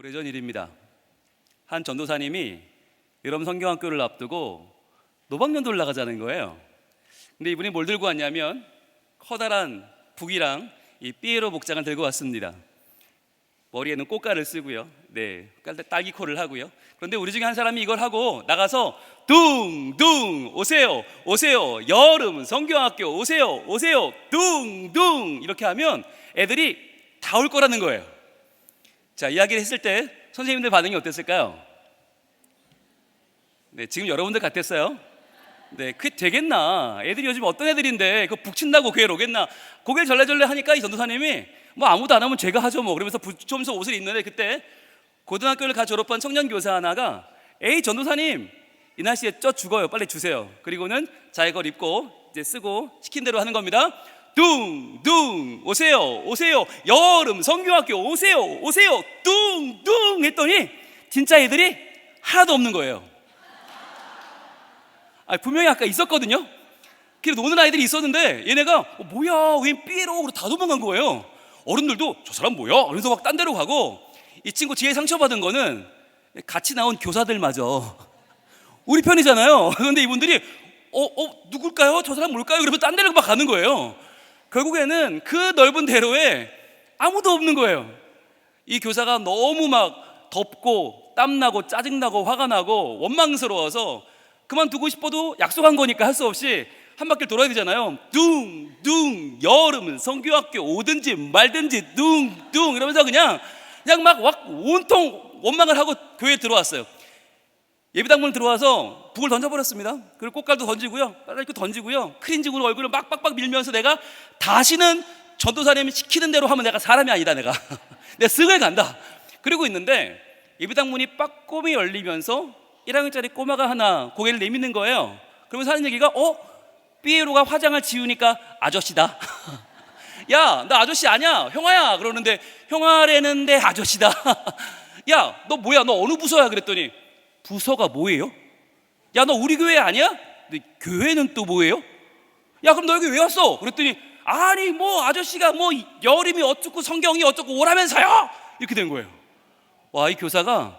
오래전 일입니다. 한 전도사님이 여름 성경학교를 앞두고 노방연도를 나가자는 거예요. 근데 이분이 뭘 들고 왔냐면 커다란 북이랑 이 삐에로 목장을 들고 왔습니다. 머리에는 꽃가를 쓰고요. 딸기코를 하고요. 그런데 우리 중에 한 사람이 이걸 하고 나가서 둥둥 오세요 오세요 여름 성경학교 오세요 오세요 둥둥 이렇게 하면 애들이 다 올 거라는 거예요. 자, 이야기를 했을 때 선생님들 반응이 어땠을까요? 지금 여러분들 같았어요? 그게 되겠나? 애들이 요즘 어떤 애들인데 그거 북친다고 교회를 오겠나? 고개를 절레절레 하니까 이 전도사님이 뭐 아무도 안 하면 제가 하죠 뭐 그러면서 붙여면서 옷을 입는데, 그때 고등학교를 가 졸업한 청년 교사 하나가 에이 전도사님 이 날씨에 쪄 죽어요 빨리 주세요. 그리고는 자기 걸 입고 이제 쓰고 시킨 대로 하는 겁니다. 둥둥 오세요 오세요 여름 성경학교 오세요 오세요 둥둥 했더니 진짜 애들이 하나도 없는 거예요. 분명히 아까 있었거든요. 그래서 노는 아이들이 있었는데 얘네가 뭐야 웬 삐에로 그러고 다 도망간 거예요. 어른들도 저 사람 뭐야? 그래서 막 딴 데로 가고, 이 친구 뒤에 상처받은 거는 같이 나온 교사들마저 우리 편이잖아요. 그런데 이분들이 누굴까요? 저 사람 뭘까요? 그러면 딴 데로 막 가는 거예요. 결국에는 그 넓은 대로에 아무도 없는 거예요. 이 교사가 너무 막 덥고 땀나고 짜증나고 화가 나고 원망스러워서 그만두고 싶어도 약속한 거니까 할 수 없이 한 바퀴 돌아야 되잖아요. 둥둥 여름은 성교학교 오든지 말든지 둥둥 이러면서 그냥 막 온통 원망을 하고 교회에 들어왔어요. 예배당문 들어와서 북을 던져버렸습니다. 그리고 꽃갈도 던지고요, 빨간색도 던지고요, 크린징으로 얼굴을 막 빡빡 밀면서 내가 다시는 전도사님이 시키는 대로 하면 내가 사람이 아니다, 내가 쓱을 간다 그러고 있는데, 예배당문이 빠꼼히 열리면서 1학년짜리 꼬마가 하나 고개를 내미는 거예요. 그러면서 하는 얘기가 삐에로가 화장을 지우니까 아저씨다. 야, 나 아저씨 아니야, 형아야. 그러는데 형아라는데 아저씨다. 야, 너 뭐야, 너 어느 부서야? 그랬더니 부서가 뭐예요? 야, 너 우리 교회 아니야? 근데 교회는 또 뭐예요? 야, 그럼 너 여기 왜 왔어? 그랬더니 아니 뭐 아저씨가 뭐 여름이 어쩌고 성경이 어쩌고 오라면서요. 이렇게 된 거예요. 와, 이 교사가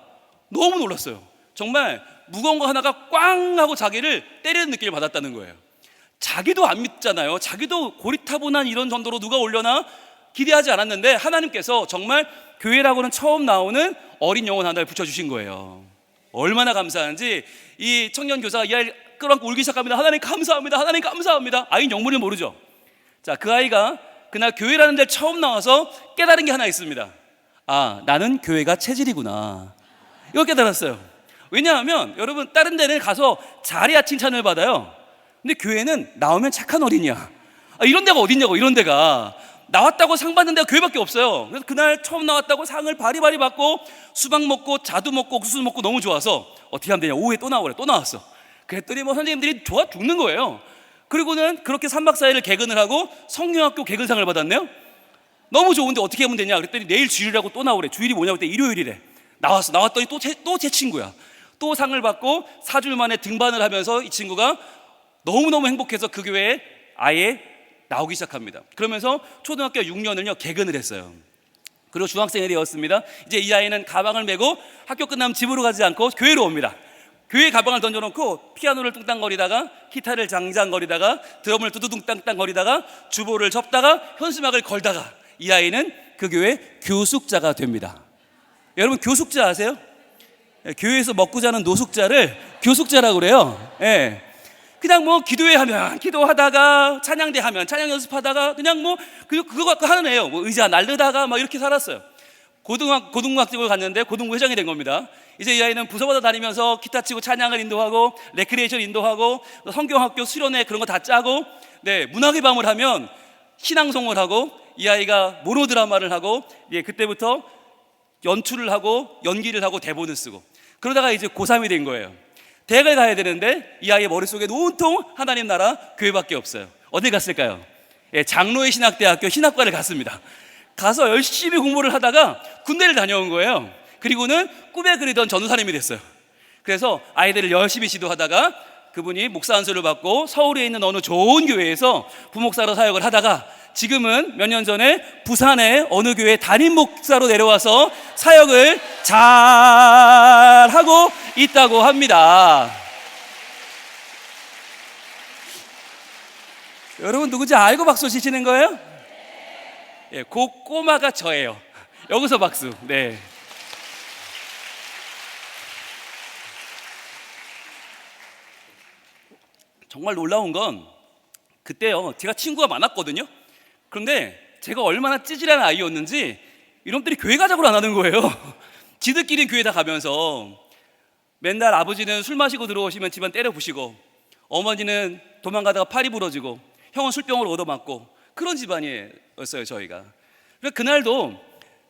너무 놀랐어요. 정말 무거운 거 하나가 꽝 하고 자기를 때리는 느낌을 받았다는 거예요. 자기도 안 믿잖아요. 자기도 고리타분한 이런 전도로 누가 올려나 기대하지 않았는데 하나님께서 정말 교회라고는 처음 나오는 어린 영혼 하나를 붙여주신 거예요. 얼마나 감사한지 이 청년 교사가 이 아이를 끌어안고 울기 시작합니다. 하나님 감사합니다, 하나님 감사합니다. 아이는 영문을 모르죠. 자, 그 아이가 그날 교회라는 데 처음 나와서 깨달은 게 하나 있습니다. 아, 나는 교회가 체질이구나. 이걸 깨달았어요. 왜냐하면 여러분, 다른 데는 가서 잘해야 칭찬을 받아요. 근데 교회는 나오면 착한 어린이야. 이런 데가 어딨냐고. 이런 데가 나왔다고 상 받는 데가 교회밖에 없어요. 그래서 그날 처음 나왔다고 상을 바리바리 받고 수박 먹고 자두 먹고 옥수수 먹고 너무 좋아서 어떻게 하면 되냐, 오후에 또 나오래. 또 나왔어. 그랬더니 뭐 선생님들이 좋아 죽는 거예요. 그리고는 그렇게 3박 4일을 개근을 하고 성경학교 개근상을 받았네요. 너무 좋은데 어떻게 하면 되냐 그랬더니 내일 주일이라고 또 나오래. 주일이 뭐냐고 그때 일요일이래. 나왔더니 또 제 친구야. 또 상을 받고 4주 만에 등반을 하면서 이 친구가 너무너무 행복해서 그 교회에 아예 나오기 시작합니다. 그러면서 초등학교 6년을요 개근을 했어요. 그리고 중학생이 되었습니다. 이제 이 아이는 가방을 메고 학교 끝나면 집으로 가지 않고 교회로 옵니다. 교회 가방을 던져놓고 피아노를 뚱땅거리다가 기타를 장장거리다가 드럼을 두두둥 땅땅거리다가 주보를 접다가 현수막을 걸다가 이 아이는 그 교회 교숙자가 됩니다. 여러분, 교숙자 아세요? 교회에서 먹고 자는 노숙자를 교숙자라고 그래요. 그냥 뭐 기도회 하면 기도하다가 찬양대 하면 찬양 연습하다가 그냥 뭐 그거 갖고 하는 애예요. 뭐 의자 날르다가 막 이렇게 살았어요. 고등학교를 갔는데 고등부 회장이 된 겁니다. 이제 이 아이는 부서마다 다니면서 기타 치고 찬양을 인도하고 레크리에이션 인도하고 성경학교 수련회 그런 거 다 짜고, 문학의 밤을 하면 신앙송을 하고, 이 아이가 모노드라마를 하고, 그때부터 연출을 하고 연기를 하고 대본을 쓰고, 그러다가 이제 고3이 된 거예요. 대학을 가야 되는데 이 아이의 머릿속에 온통 하나님 나라 교회밖에 없어요. 어디 갔을까요? 장로의 신학대학교 신학과를 갔습니다. 가서 열심히 공부를 하다가 군대를 다녀온 거예요. 그리고는 꿈에 그리던 전도사님이 됐어요. 그래서 아이들을 열심히 지도하다가 그분이 목사 안수를 받고 서울에 있는 어느 좋은 교회에서 부목사로 사역을 하다가 지금은 몇 년 전에 부산의 어느 교회 담임 목사로 내려와서 사역을 잘 하고 있다고 합니다. 여러분 누구지 알고 박수 치시는 거예요? 예, 그 꼬마가 저예요. 여기서 박수. 네. 정말 놀라운 건 그때요, 제가 친구가 많았거든요. 그런데 제가 얼마나 찌질한 아이였는지 이놈들이 교회 가자고 안 하는 거예요. 지들끼리 교회 다 가면서 맨날 아버지는 술 마시고 들어오시면 집안 때려 부시고, 어머니는 도망가다가 팔이 부러지고, 형은 술병을 얻어맞고, 그런 집안이었어요 저희가. 그래서 그날도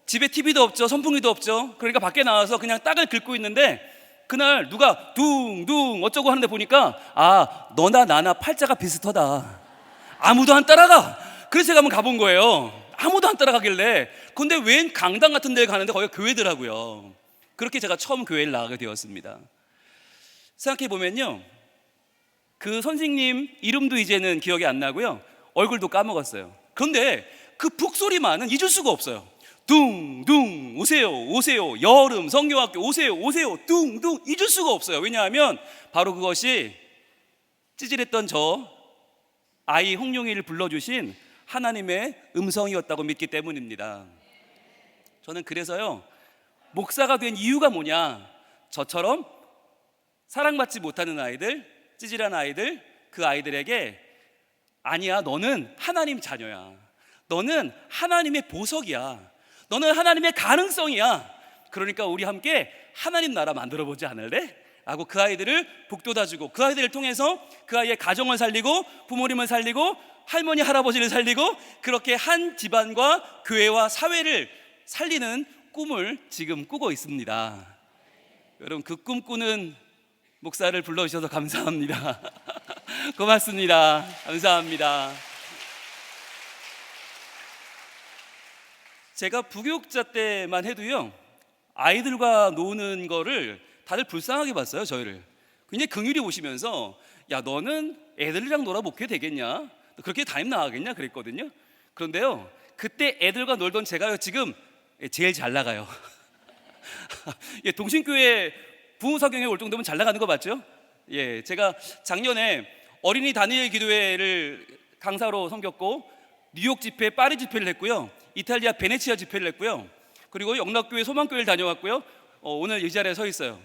집에 TV도 없죠, 선풍기도 없죠. 그러니까 밖에 나와서 그냥 딱을 긁고 있는데, 그날 누가 둥둥 어쩌고 하는데 보니까 너나 나나 팔자가 비슷하다. 아무도 안 따라가. 그래서 제가 한번 가본 거예요. 아무도 안 따라가길래. 근데 웬 강당 같은 데 가는데 거기가 교회더라고요. 그렇게 제가 처음 교회를 나가게 되었습니다. 생각해 보면요, 그 선생님 이름도 이제는 기억이 안 나고요, 얼굴도 까먹었어요. 그런데 그 북소리만은 잊을 수가 없어요. 둥둥 오세요 오세요, 여름 성경학교 오세요 오세요, 둥둥 잊을 수가 없어요. 왜냐하면 바로 그것이 찌질했던 저 아이 홍룡이를 불러주신 하나님의 음성이었다고 믿기 때문입니다. 저는 그래서요, 목사가 된 이유가 뭐냐, 저처럼 사랑받지 못하는 아이들, 찌질한 아이들, 그 아이들에게 아니야, 너는 하나님 자녀야, 너는 하나님의 보석이야, 너는 하나님의 가능성이야, 그러니까 우리 함께 하나님 나라 만들어보지 않을래? 라고 그 아이들을 북돋아주고, 그 아이들을 통해서 그 아이의 가정을 살리고, 부모님을 살리고, 할머니 할아버지를 살리고, 그렇게 한 집안과 교회와 사회를 살리는 꿈을 지금 꾸고 있습니다. 여러분, 그 꿈꾸는 목사를 불러주셔서 감사합니다. 고맙습니다. 감사합니다. 제가 부교육자 때만 해도요, 아이들과 노는 거를 다들 불쌍하게 봤어요. 저희를 굉장히 긍휼히 보시면서, 야 너는 애들이랑 놀아먹게 되겠냐, 그렇게 담임 나가겠냐 그랬거든요. 그런데요, 그때 애들과 놀던 제가요 지금 제일 잘 나가요. 예, 동신교회 부흥사경에 올 정도면 잘 나가는 거 맞죠? 예, 제가 작년에 어린이 다니엘 기도회를 강사로 섬겼고, 뉴욕 집회, 파리 집회를 했고요, 이탈리아 베네치아 집회를 했고요, 그리고 영락교회 소망교회를 다녀왔고요. 오늘 이 자리에 서 있어요.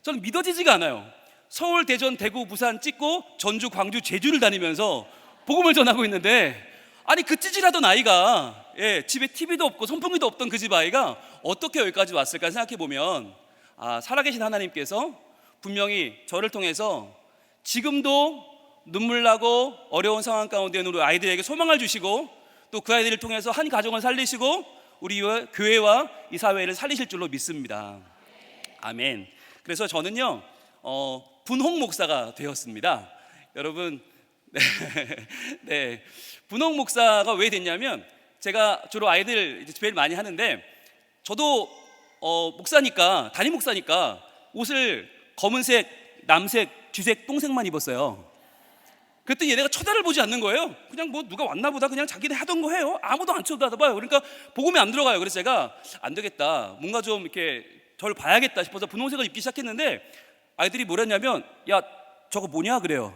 저는 믿어지지가 않아요. 서울, 대전, 대구, 부산 찍고 전주, 광주, 제주를 다니면서 복음을 전하고 있는데, 아니 그 찌질하던 아이가, 예, 집에 TV도 없고 선풍기도 없던 그 집 아이가 어떻게 여기까지 왔을까 생각해 보면, 살아계신 하나님께서 분명히 저를 통해서 지금도 눈물 나고 어려운 상황 가운데 있는 우리 아이들에게 소망을 주시고, 또 그 아이들을 통해서 한 가정을 살리시고 우리 교회와 이 사회를 살리실 줄로 믿습니다. 아멘. 그래서 저는요, 분홍 목사가 되었습니다. 여러분, 네, 분홍 목사가 왜 됐냐면, 제가 주로 아이들 집회를 많이 하는데, 저도 목사니까, 담임 목사니까 옷을 검은색, 남색, 쥐색, 똥색만 입었어요. 그랬더니 얘네가 쳐다를 보지 않는 거예요. 그냥 뭐 누가 왔나 보다, 그냥 자기네 하던 거 해요. 아무도 안 쳐다봐요. 그러니까 복음이 안 들어가요. 그래서 제가 안 되겠다, 뭔가 좀 이렇게 저를 봐야겠다 싶어서 분홍색을 입기 시작했는데, 아이들이 뭐랬냐면, 야 저거 뭐냐 그래요.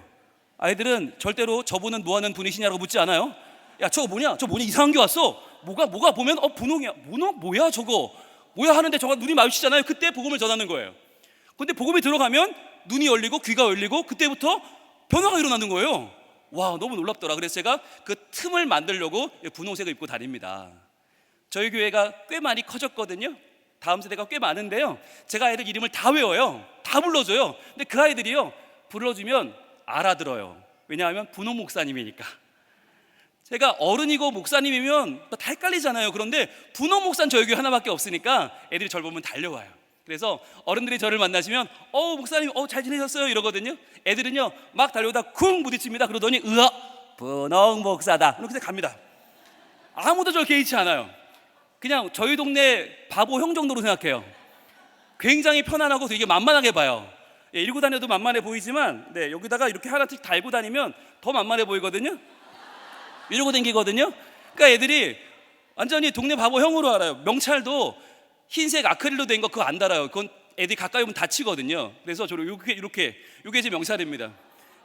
아이들은 절대로 저분은 뭐하는 분이시냐고 묻지 않아요. 야 저거 뭐냐, 저 뭐냐, 이상한 게 왔어. 뭐가 보면 분홍이야. 뭐야 저거 뭐야 하는데, 저가 눈이 마주치잖아요. 그때 복음을 전하는 거예요. 근데 복음이 들어가면 눈이 열리고 귀가 열리고, 그때부터 변화가 일어나는 거예요. 와, 너무 놀랍더라. 그래서 제가 그 틈을 만들려고 분홍색을 입고 다닙니다. 저희 교회가 꽤 많이 커졌거든요. 다음 세대가 꽤 많은데요, 제가 아이들 이름을 다 외워요. 다 불러줘요. 근데 그 아이들이요, 불러주면 알아들어요. 왜냐하면 분홍 목사님이니까. 제가 어른이고 목사님이면 다 헷갈리잖아요. 그런데 분홍 목사는 저희 교회 하나밖에 없으니까 애들이 저를 보면 달려와요. 그래서 어른들이 저를 만나시면 목사님 잘 지내셨어요 이러거든요. 애들은요 막 달려오다 쿵 부딪힙니다. 그러더니 분홍 목사다, 이렇게 갑니다. 아무도 저를 개의치 않아요. 그냥 저희 동네 바보 형 정도로 생각해요. 굉장히 편안하고 되게 만만하게 봐요. 이러고 다녀도 만만해 보이지만 여기다가 이렇게 하나씩 달고 다니면 더 만만해 보이거든요. 이러고 다니거든요. 그러니까 애들이 완전히 동네 바보형으로 알아요. 명찰도 흰색 아크릴로 된 거 그거 안 달아요. 그건 애들이 가까이 오면 다치거든요. 그래서 저를 이렇게 이게 제 명찰입니다.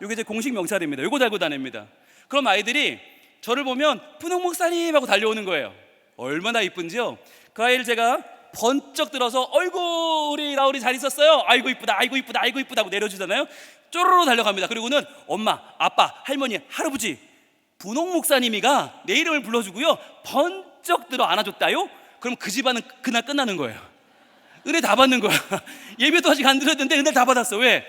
이게 제 공식 명찰입니다. 이거 달고 다닙니다. 그럼 아이들이 저를 보면 분홍 목사님 하고 달려오는 거예요. 얼마나 이쁜지요. 그 아이를 제가 번쩍 들어서 어이구 우리 라울이 잘 있었어요. 아이고 이쁘다 아이고 이쁘다 아이고 이쁘다 하고 내려주잖아요. 쪼르르 달려갑니다. 그리고는 엄마 아빠 할머니 할아버지 분홍 목사님이가 내 이름을 불러주고요 번쩍 들어 안아줬다요. 그럼 그 집안은 그날 끝나는 거예요. 은혜 다 받는 거야. 예배도 아직 안 드렸는데 은혜 다 받았어. 왜?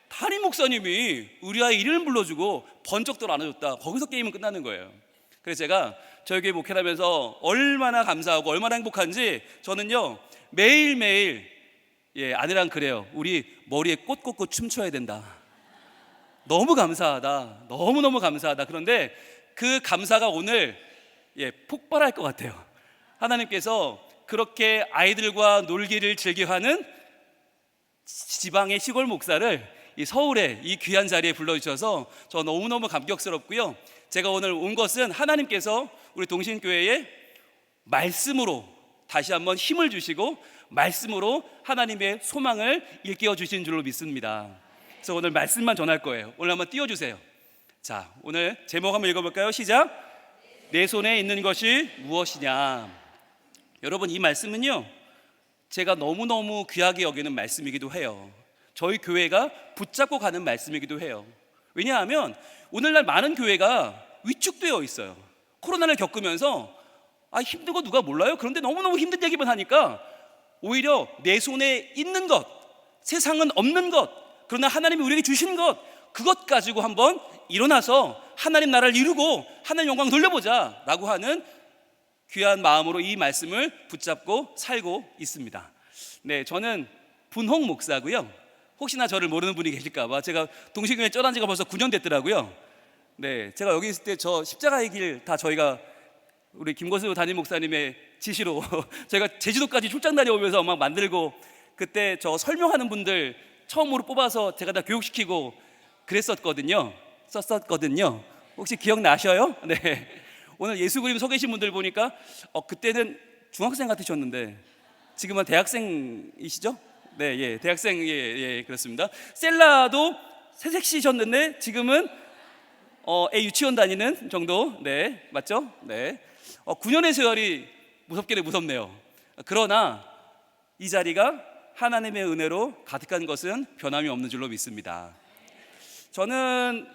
담임 목사님이 우리 아이 이름을 불러주고 번쩍 들어 안아줬다. 거기서 게임은 끝나는 거예요. 그래서 제가 저희 교회 목회하면서 얼마나 감사하고 얼마나 행복한지 저는요 매일매일 아내랑 그래요. 우리 머리에 꽃 꽂고 춤춰야 된다. 너무 감사하다. 너무너무 감사하다. 그런데 그 감사가 오늘 폭발할 것 같아요. 하나님께서 그렇게 아이들과 놀기를 즐겨하는 지방의 시골 목사를 이 서울에 이 귀한 자리에 불러주셔서 저 너무너무 감격스럽고요. 제가 오늘 온 것은 하나님께서 우리 동신교회에 말씀으로 다시 한번 힘을 주시고 말씀으로 하나님의 소망을 일깨워 주신 줄로 믿습니다. 그래서 오늘 말씀만 전할 거예요. 오늘 한번 띄워주세요. 자, 오늘 제목 한번 읽어볼까요? 시작. 내 손에 있는 것이 무엇이냐. 여러분 이 말씀은요 제가 너무너무 귀하게 여기는 말씀이기도 해요. 저희 교회가 붙잡고 가는 말씀이기도 해요. 왜냐하면 오늘날 많은 교회가 위축되어 있어요. 코로나를 겪으면서 힘든 거 누가 몰라요? 그런데 너무너무 힘든 얘기만 하니까 오히려 내 손에 있는 것, 세상은 없는 것, 그러나 하나님이 우리에게 주신 것, 그것 가지고 한번 일어나서 하나님 나라를 이루고 하나님 영광 돌려보자 라고 하는 귀한 마음으로 이 말씀을 붙잡고 살고 있습니다. 저는 분홍 목사고요. 혹시나 저를 모르는 분이 계실까봐 제가 동신교회 쩌란 지가 벌써 9년 됐더라고요. 제가 여기 있을 때 저 십자가의 길 다 저희가 우리 김건수 담임 목사님의 지시로 저희가 제주도까지 출장 다녀오면서 막 만들고 그때 저 설명하는 분들 처음으로 뽑아서 제가 다 교육시키고 그랬었거든요. 썼었거든요. 혹시 기억나셔요? 오늘 예수 그림 서 계신 분들 보니까 그때는 중학생 같으셨는데 지금은 대학생이시죠? 대학생 그렇습니다. 셀라도 새색시셨는데 지금은 유치원 다니는 정도 맞죠? 9년의 세월이 무섭기는 무섭네요. 그러나 이 자리가 하나님의 은혜로 가득한 것은 변함이 없는 줄로 믿습니다. 저는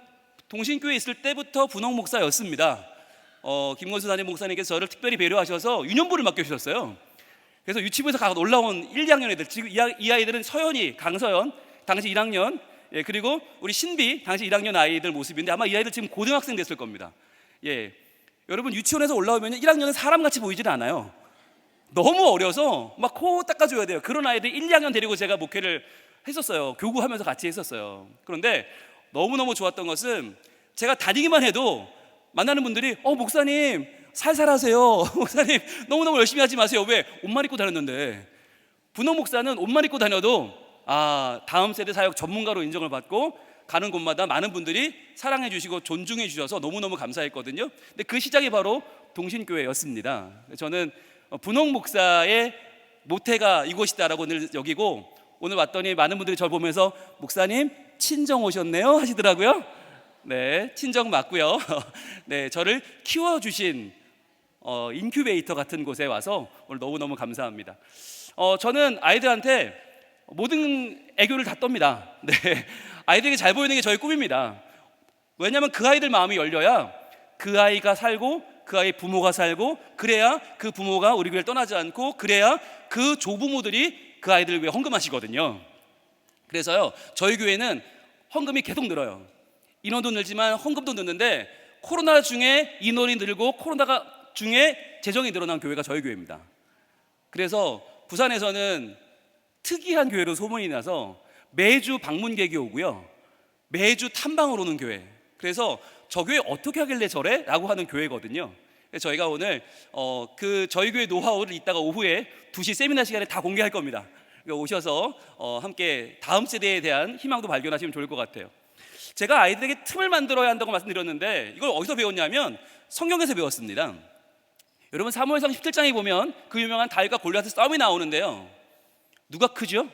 동신교회에 있을 때부터 분홍 목사였습니다. 김건수 담임 목사님께서 저를 특별히 배려하셔서 유년부를 맡겨주셨어요. 그래서 유치부에서 올라온 1, 2학년 애들, 지금 이 아이들은 서연이, 강서연 당시 1학년, 그리고 우리 신비 당시 1학년 아이들 모습인데 아마 이 아이들 지금 고등학생 됐을 겁니다. 여러분 유치원에서 올라오면 1학년은 사람같이 보이질 않아요. 너무 어려서 막 코 닦아줘야 돼요. 그런 아이들 1, 2학년 데리고 제가 목회를 했었어요. 교구하면서 같이 했었어요. 그런데 너무너무 좋았던 것은 제가 다니기만 해도 만나는 분들이 목사님 살살 하세요. 목사님 너무너무 열심히 하지 마세요. 왜? 옷만 입고 다녔는데. 분홍 목사는 옷만 입고 다녀도 다음 세대 사역 전문가로 인정을 받고 가는 곳마다 많은 분들이 사랑해 주시고 존중해 주셔서 너무너무 감사했거든요. 근데 그 시작이 바로 동신교회였습니다. 저는 분홍 목사의 모태가 이곳이다라고 늘 여기고 오늘 왔더니 많은 분들이 저를 보면서 목사님 친정 오셨네요 하시더라고요. 친정 맞고요. 저를 키워주신 인큐베이터 같은 곳에 와서 오늘 너무너무 감사합니다. 저는 아이들한테 모든 애교를 다 떱니다. 아이들에게 잘 보이는 게 저의 꿈입니다. 왜냐하면 그 아이들 마음이 열려야 그 아이가 살고 그 아이 부모가 살고 그래야 그 부모가 우리 교회를 떠나지 않고 그래야 그 조부모들이 그 아이들을 위해 헌금하시거든요. 그래서요 저희 교회는 헌금이 계속 늘어요. 인원도 늘지만 헌금도 늘는데 코로나 중에 인원이 늘고 코로나가 중에 재정이 늘어난 교회가 저희 교회입니다. 그래서 부산에서는 특이한 교회로 소문이 나서 매주 방문객이 오고요 매주 탐방을 오는 교회. 그래서 저 교회 어떻게 하길래 저래? 라고 하는 교회거든요. 그래서 저희가 오늘 저희 교회 노하우를 이따가 오후에 2시 세미나 시간에 다 공개할 겁니다. 그러니까 오셔서 함께 다음 세대에 대한 희망도 발견하시면 좋을 것 같아요. 제가 아이들에게 틈을 만들어야 한다고 말씀드렸는데 이걸 어디서 배웠냐면 성경에서 배웠습니다. 여러분 사무엘상 17장에 보면 그 유명한 다윗과 골리앗의 싸움이 나오는데요. 누가 크죠?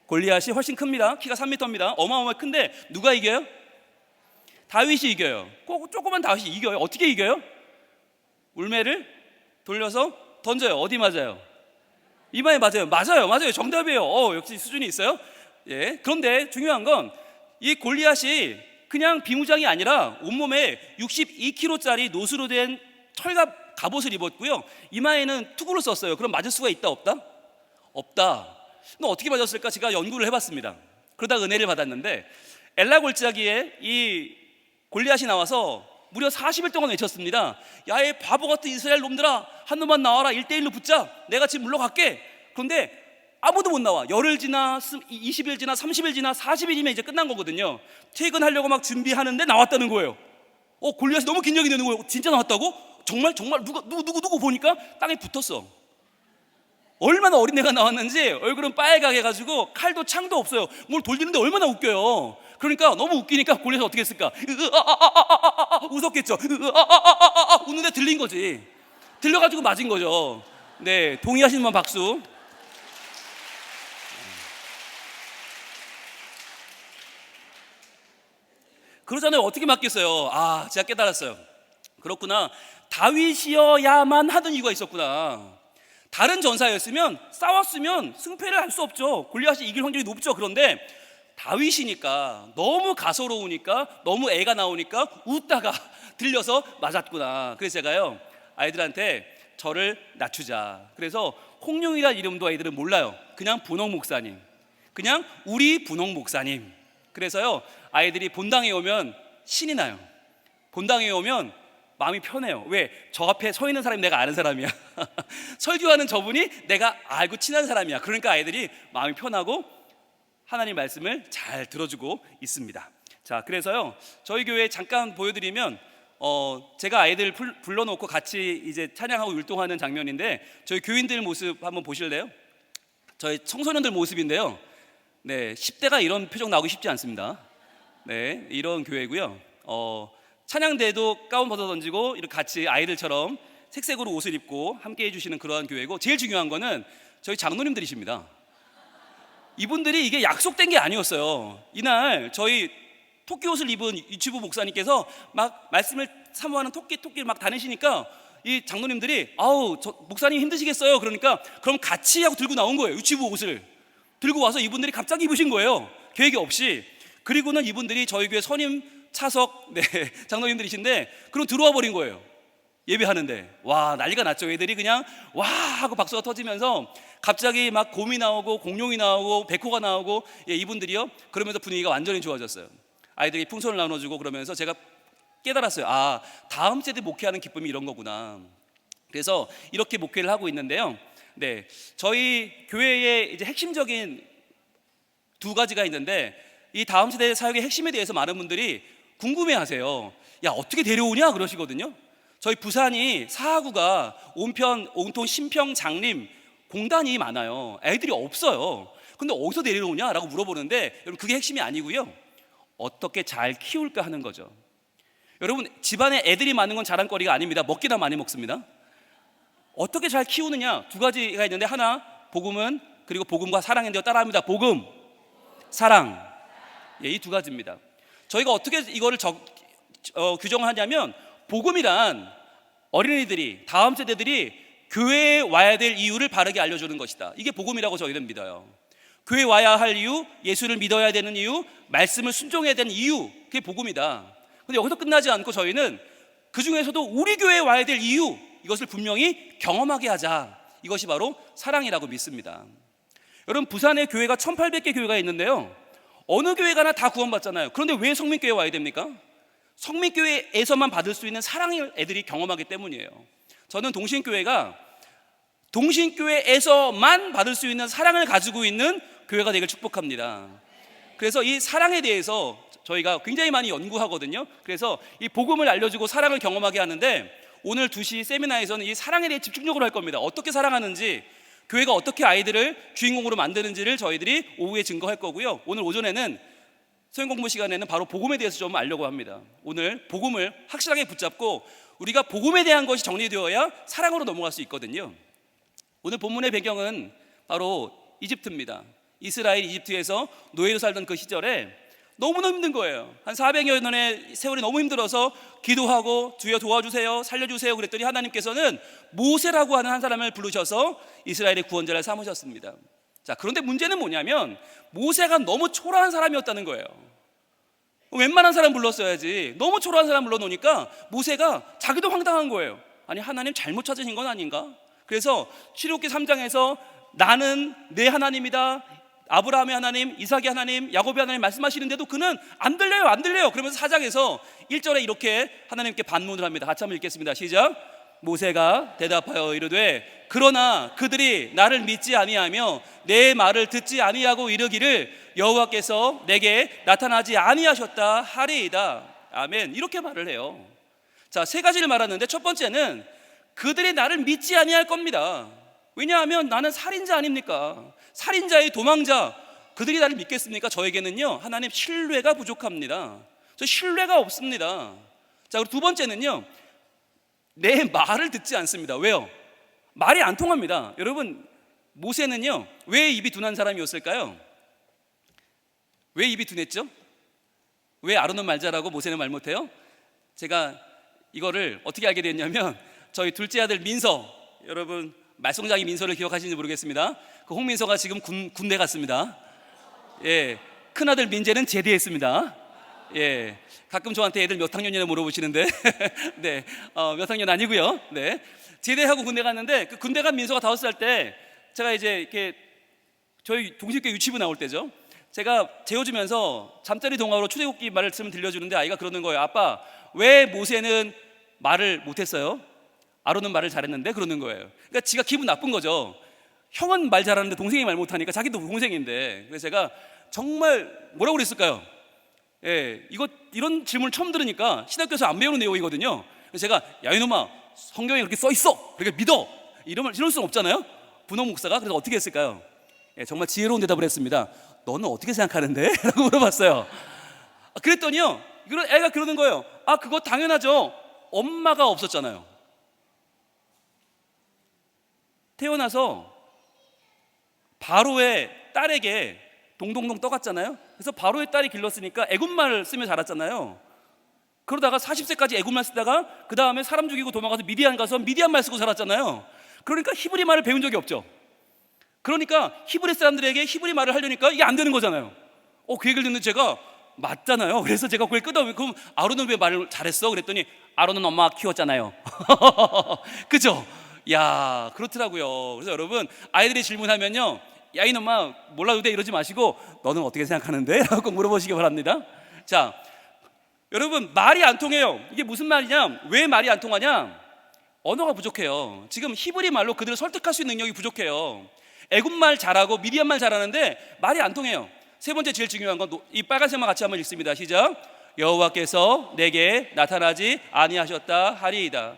골리앗이 훨씬 큽니다. 키가 3m입니다. 어마어마하게 큰데 누가 이겨요? 다윗이 이겨요. 꼭 조그만 다윗이 이겨요. 어떻게 이겨요? 울매를 돌려서 던져요. 어디 맞아요? 이마에 맞아요. 맞아요. 정답이에요. 역시 수준이 있어요. 예. 그런데 중요한 건 이 골리앗이 그냥 비무장이 아니라 온몸에 62kg짜리 노수로 된 철갑 갑옷을 입었고요. 이마에는 투구를 썼어요. 그럼 맞을 수가 있다 없다? 없다. 너 어떻게 맞았을까? 제가 연구를 해봤습니다. 그러다 은혜를 받았는데 엘라 골짜기에 이 골리앗이 나와서 무려 40일 동안 외쳤습니다. 야의 바보 같은 이스라엘 놈들아, 한 놈만 나와라. 1대1로 붙자. 내가 지금 물러갈게. 그런데 아무도 못 나와. 열흘 지나 20일 지나 30일 지나 40일이면 이제 끝난 거거든요. 퇴근하려고 막 준비하는데 나왔다는 거예요. 골리앗이 너무 긴장이 되는 거예요. 진짜 나왔다고? 정말 누구 보니까 땅에 붙었어. 얼마나 어린애가 나왔는지 얼굴은 빨갛게 해가지고 칼도 창도 없어요. 뭘 돌리는데 얼마나 웃겨요. 그러니까 너무 웃기니까 골리앗이 어떻게 했을까? 웃었겠죠. 웃는데 들린 거지. 들려가지고 맞은 거죠. 네, 동의하시는 분 박수. 그러잖아요. 어떻게 맞겠어요? 제가 깨달았어요. 그렇구나. 다윗이어야만 하던 이유가 있었구나. 다른 전사였으면 싸웠으면 승패를 할 수 없죠. 골리앗이 이길 확률이 높죠. 그런데 다윗이니까 너무 가소로우니까 너무 애가 나오니까 웃다가 들려서 맞았구나. 그래서 제가요 아이들한테 저를 낮추자. 그래서 홍룡이라는 이름도 아이들은 몰라요. 그냥 분홍 목사님, 그냥 우리 분홍 목사님. 그래서요 아이들이 본당에 오면 신이 나요. 본당에 오면 마음이 편해요. 왜? 저 앞에 서 있는 사람이 내가 아는 사람이야. 설교하는 저분이 내가 알고 친한 사람이야. 그러니까 아이들이 마음이 편하고 하나님 말씀을 잘 들어주고 있습니다. 자, 그래서요 저희 교회 잠깐 보여드리면 제가 아이들 불러놓고 같이 이제 찬양하고 율동하는 장면인데 저희 교인들 모습 한번 보실래요? 저희 청소년들 모습인데요. 네, 10대가 이런 표정 나오기 쉽지 않습니다. 네, 이런 교회고요. 찬양대도 가운 벗어 던지고 이렇게 같이 아이들처럼 색색으로 옷을 입고 함께 해주시는 그러한 교회고, 제일 중요한 거는 저희 장로님들이십니다. 이분들이 이게 약속된 게 아니었어요. 이날 저희 토끼 옷을 입은 유치부 목사님께서 막 말씀을 사모하는 토끼를 막 다니시니까 이 장로님들이 저 목사님 힘드시겠어요? 그러니까 그럼 같이 하고 들고 나온 거예요. 유치부 옷을 들고 와서 이분들이 갑자기 입으신 거예요. 계획이 없이. 그리고는 이분들이 저희 교회 선임 차석 장로님들이신데 그럼 들어와 버린 거예요. 예배하는데 와 난리가 났죠. 애들이 그냥 와 하고 박수가 터지면서 갑자기 막 곰이 나오고 공룡이 나오고 백호가 나오고 이분들이요. 그러면서 분위기가 완전히 좋아졌어요. 아이들이 풍선을 나눠주고 그러면서 제가 깨달았어요. 다음 세대 목회하는 기쁨이 이런 거구나. 그래서 이렇게 목회를 하고 있는데요. 네, 저희 교회에 이제 핵심적인 두 가지가 있는데 이 다음 세대 사역의 핵심에 대해서 많은 분들이 궁금해하세요. 야 어떻게 데려오냐 그러시거든요. 저희 부산이 사하구가 온통 신평 장림 공단이 많아요. 애들이 없어요. 근데 어디서 데려오냐라고 물어보는데 여러분 그게 핵심이 아니고요. 어떻게 잘 키울까 하는 거죠. 여러분 집안에 애들이 많은 건 자랑거리가 아닙니다. 먹기나 많이 먹습니다. 어떻게 잘 키우느냐 두 가지가 있는데 하나 복음은 그리고 복음과 사랑인데요. 따라합니다. 복음, 사랑. 이 두 가지입니다. 저희가 어떻게 이거를 규정하냐면 복음이란 어린이들이 다음 세대들이 교회에 와야 될 이유를 바르게 알려주는 것이다. 이게 복음이라고 저희는 믿어요. 교회에 와야 할 이유, 예수를 믿어야 되는 이유, 말씀을 순종해야 되는 이유, 그게 복음이다. 근데 여기서 끝나지 않고 저희는 그 중에서도 우리 교회에 와야 될 이유, 이것을 분명히 경험하게 하자. 이것이 바로 사랑이라고 믿습니다. 여러분 부산에 교회가 1800개 교회가 있는데요. 어느 교회 가나 다 구원받잖아요. 그런데 왜 성민교회에 와야 됩니까? 성민교회에서만 받을 수 있는 사랑을 애들이 경험하기 때문이에요. 저는 동신교회에서만 받을 수 있는 사랑을 가지고 있는 교회가 되길 축복합니다. 그래서 이 사랑에 대해서 저희가 굉장히 많이 연구하거든요. 그래서 이 복음을 알려주고 사랑을 경험하게 하는데 오늘 2시 세미나에서는 이 사랑에 대해 집중적으로 할 겁니다. 어떻게 사랑하는지, 교회가 어떻게 아이들을 주인공으로 만드는지를 저희들이 오후에 증거할 거고요. 오늘 오전에는 소형 공부 시간에는 바로 복음에 대해서 좀 알려고 합니다. 오늘 복음을 확실하게 붙잡고 우리가 복음에 대한 것이 정리되어야 사랑으로 넘어갈 수 있거든요. 오늘 본문의 배경은 바로 이집트입니다. 이스라엘 이집트에서 노예로 살던 그 시절에 너무너무 힘든 거예요. 한 400여 년의 세월이 너무 힘들어서 기도하고 주여 도와주세요, 살려주세요 그랬더니 하나님께서는 모세라고 하는 한 사람을 부르셔서 이스라엘의 구원자를 삼으셨습니다. 자, 그런데 문제는 뭐냐면 모세가 너무 초라한 사람이었다는 거예요. 웬만한 사람 불렀어야지. 너무 초라한 사람 불러놓으니까 모세가 자기도 황당한 거예요. 아니, 하나님 잘못 찾으신 건 아닌가? 그래서 출애굽기 3장에서 나는 내 하나님이다, 아브라함의 하나님, 이삭의 하나님, 야곱의 하나님 말씀하시는데도 그는 안 들려요. 그러면서 4장에서 1절에 이렇게 하나님께 반문을 합니다. 같이 한번 읽겠습니다. 시작. 모세가 대답하여 이르되 그러나 그들이 나를 믿지 아니하며 내 말을 듣지 아니하고 이르기를 여호와께서 내게 나타나지 아니하셨다 하리이다. 아멘. 이렇게 말을 해요. 자, 세 가지를 말하는데 첫 번째는 그들이 나를 믿지 아니할 겁니다. 왜냐하면 나는 살인자 아닙니까? 살인자의 도망자, 그들이 나를 믿겠습니까? 저에게는요, 하나님 신뢰가 부족합니다. 저 신뢰가 없습니다. 자, 그리고 두 번째는요, 내 말을 듣지 않습니다. 왜요? 말이 안 통합니다. 여러분, 모세는요, 왜 입이 둔한 사람이었을까요? 왜 입이 둔했죠? 왜 아론은 말 잘하고 모세는 말 못해요? 제가 이거를 어떻게 알게 됐냐면 저희 둘째 아들 민서, 여러분 말썽장이 민서를 기억하시는지 모르겠습니다. 그 홍민서가 지금 군대 갔습니다. 예, 큰아들 민재는 제대했습니다. 예, 가끔 저한테 애들 몇 학년이나 물어보시는데 네, 몇 학년 아니고요. 네, 제대하고 군대 갔는데 그 군대 간 민서가 5살 때 제가 이제 이렇게 저희 동식교 유치부 나올 때죠. 제가 재워주면서 잠자리 동화로 출애굽기 말씀을 들려주는데 아이가 그러는 거예요. 아빠, 왜 모세는 말을 못했어요? 아론은 말을 잘했는데? 그러는 거예요. 그러니까 지가 기분 나쁜 거죠. 형은 말 잘하는데 동생이 말 못하니까 자기도 동생인데. 그래서 제가 정말 뭐라고 그랬을까요? 예, 이런 질문을 처음 들으니까 신학교에서 안 배우는 내용이거든요. 그래서 제가 야 이놈아, 성경에 그렇게 써 있어, 그러니까 믿어, 이럴 수는 없잖아요. 분홍 목사가. 그래서 어떻게 했을까요? 예, 정말 지혜로운 대답을 했습니다. 너는 어떻게 생각하는데? 라고 물어봤어요. 그랬더니요, 애가 그러는 거예요. 아, 그거 당연하죠. 엄마가 없었잖아요. 태어나서 바로의 딸에게 동동동 떠갔잖아요. 그래서 바로의 딸이 길렀으니까 애굽말을 쓰며 자랐잖아요. 그러다가 40세까지 애굽말 쓰다가 그 다음에 사람 죽이고 도망가서 미디안 가서 미디안말 쓰고 살았잖아요. 그러니까 히브리 말을 배운 적이 없죠. 그러니까 히브리 사람들에게 히브리 말을 하려니까 이게 안 되는 거잖아요. 그 얘기를 듣는 제가 맞잖아요. 그래서 제가 그걸 그럼 아론은 왜 말을 잘했어? 그랬더니 아론은 엄마가 키웠잖아요. 그죠? 야, 그렇더라고요. 그래서 여러분, 아이들이 질문하면요, 야 이놈아 몰라도 돼 이러지 마시고 너는 어떻게 생각하는데? 라고 꼭 물어보시기 바랍니다. 자, 여러분, 말이 안 통해요. 이게 무슨 말이냐? 왜 말이 안 통하냐? 언어가 부족해요. 지금 히브리 말로 그들을 설득할 수 있는 능력이 부족해요. 애굽말 잘하고 미디안말 잘하는데 말이 안 통해요. 세 번째 제일 중요한 건 이 빨간색만 같이 한번 읽습니다. 시작. 여호와께서 내게 나타나지 아니하셨다 하리이다.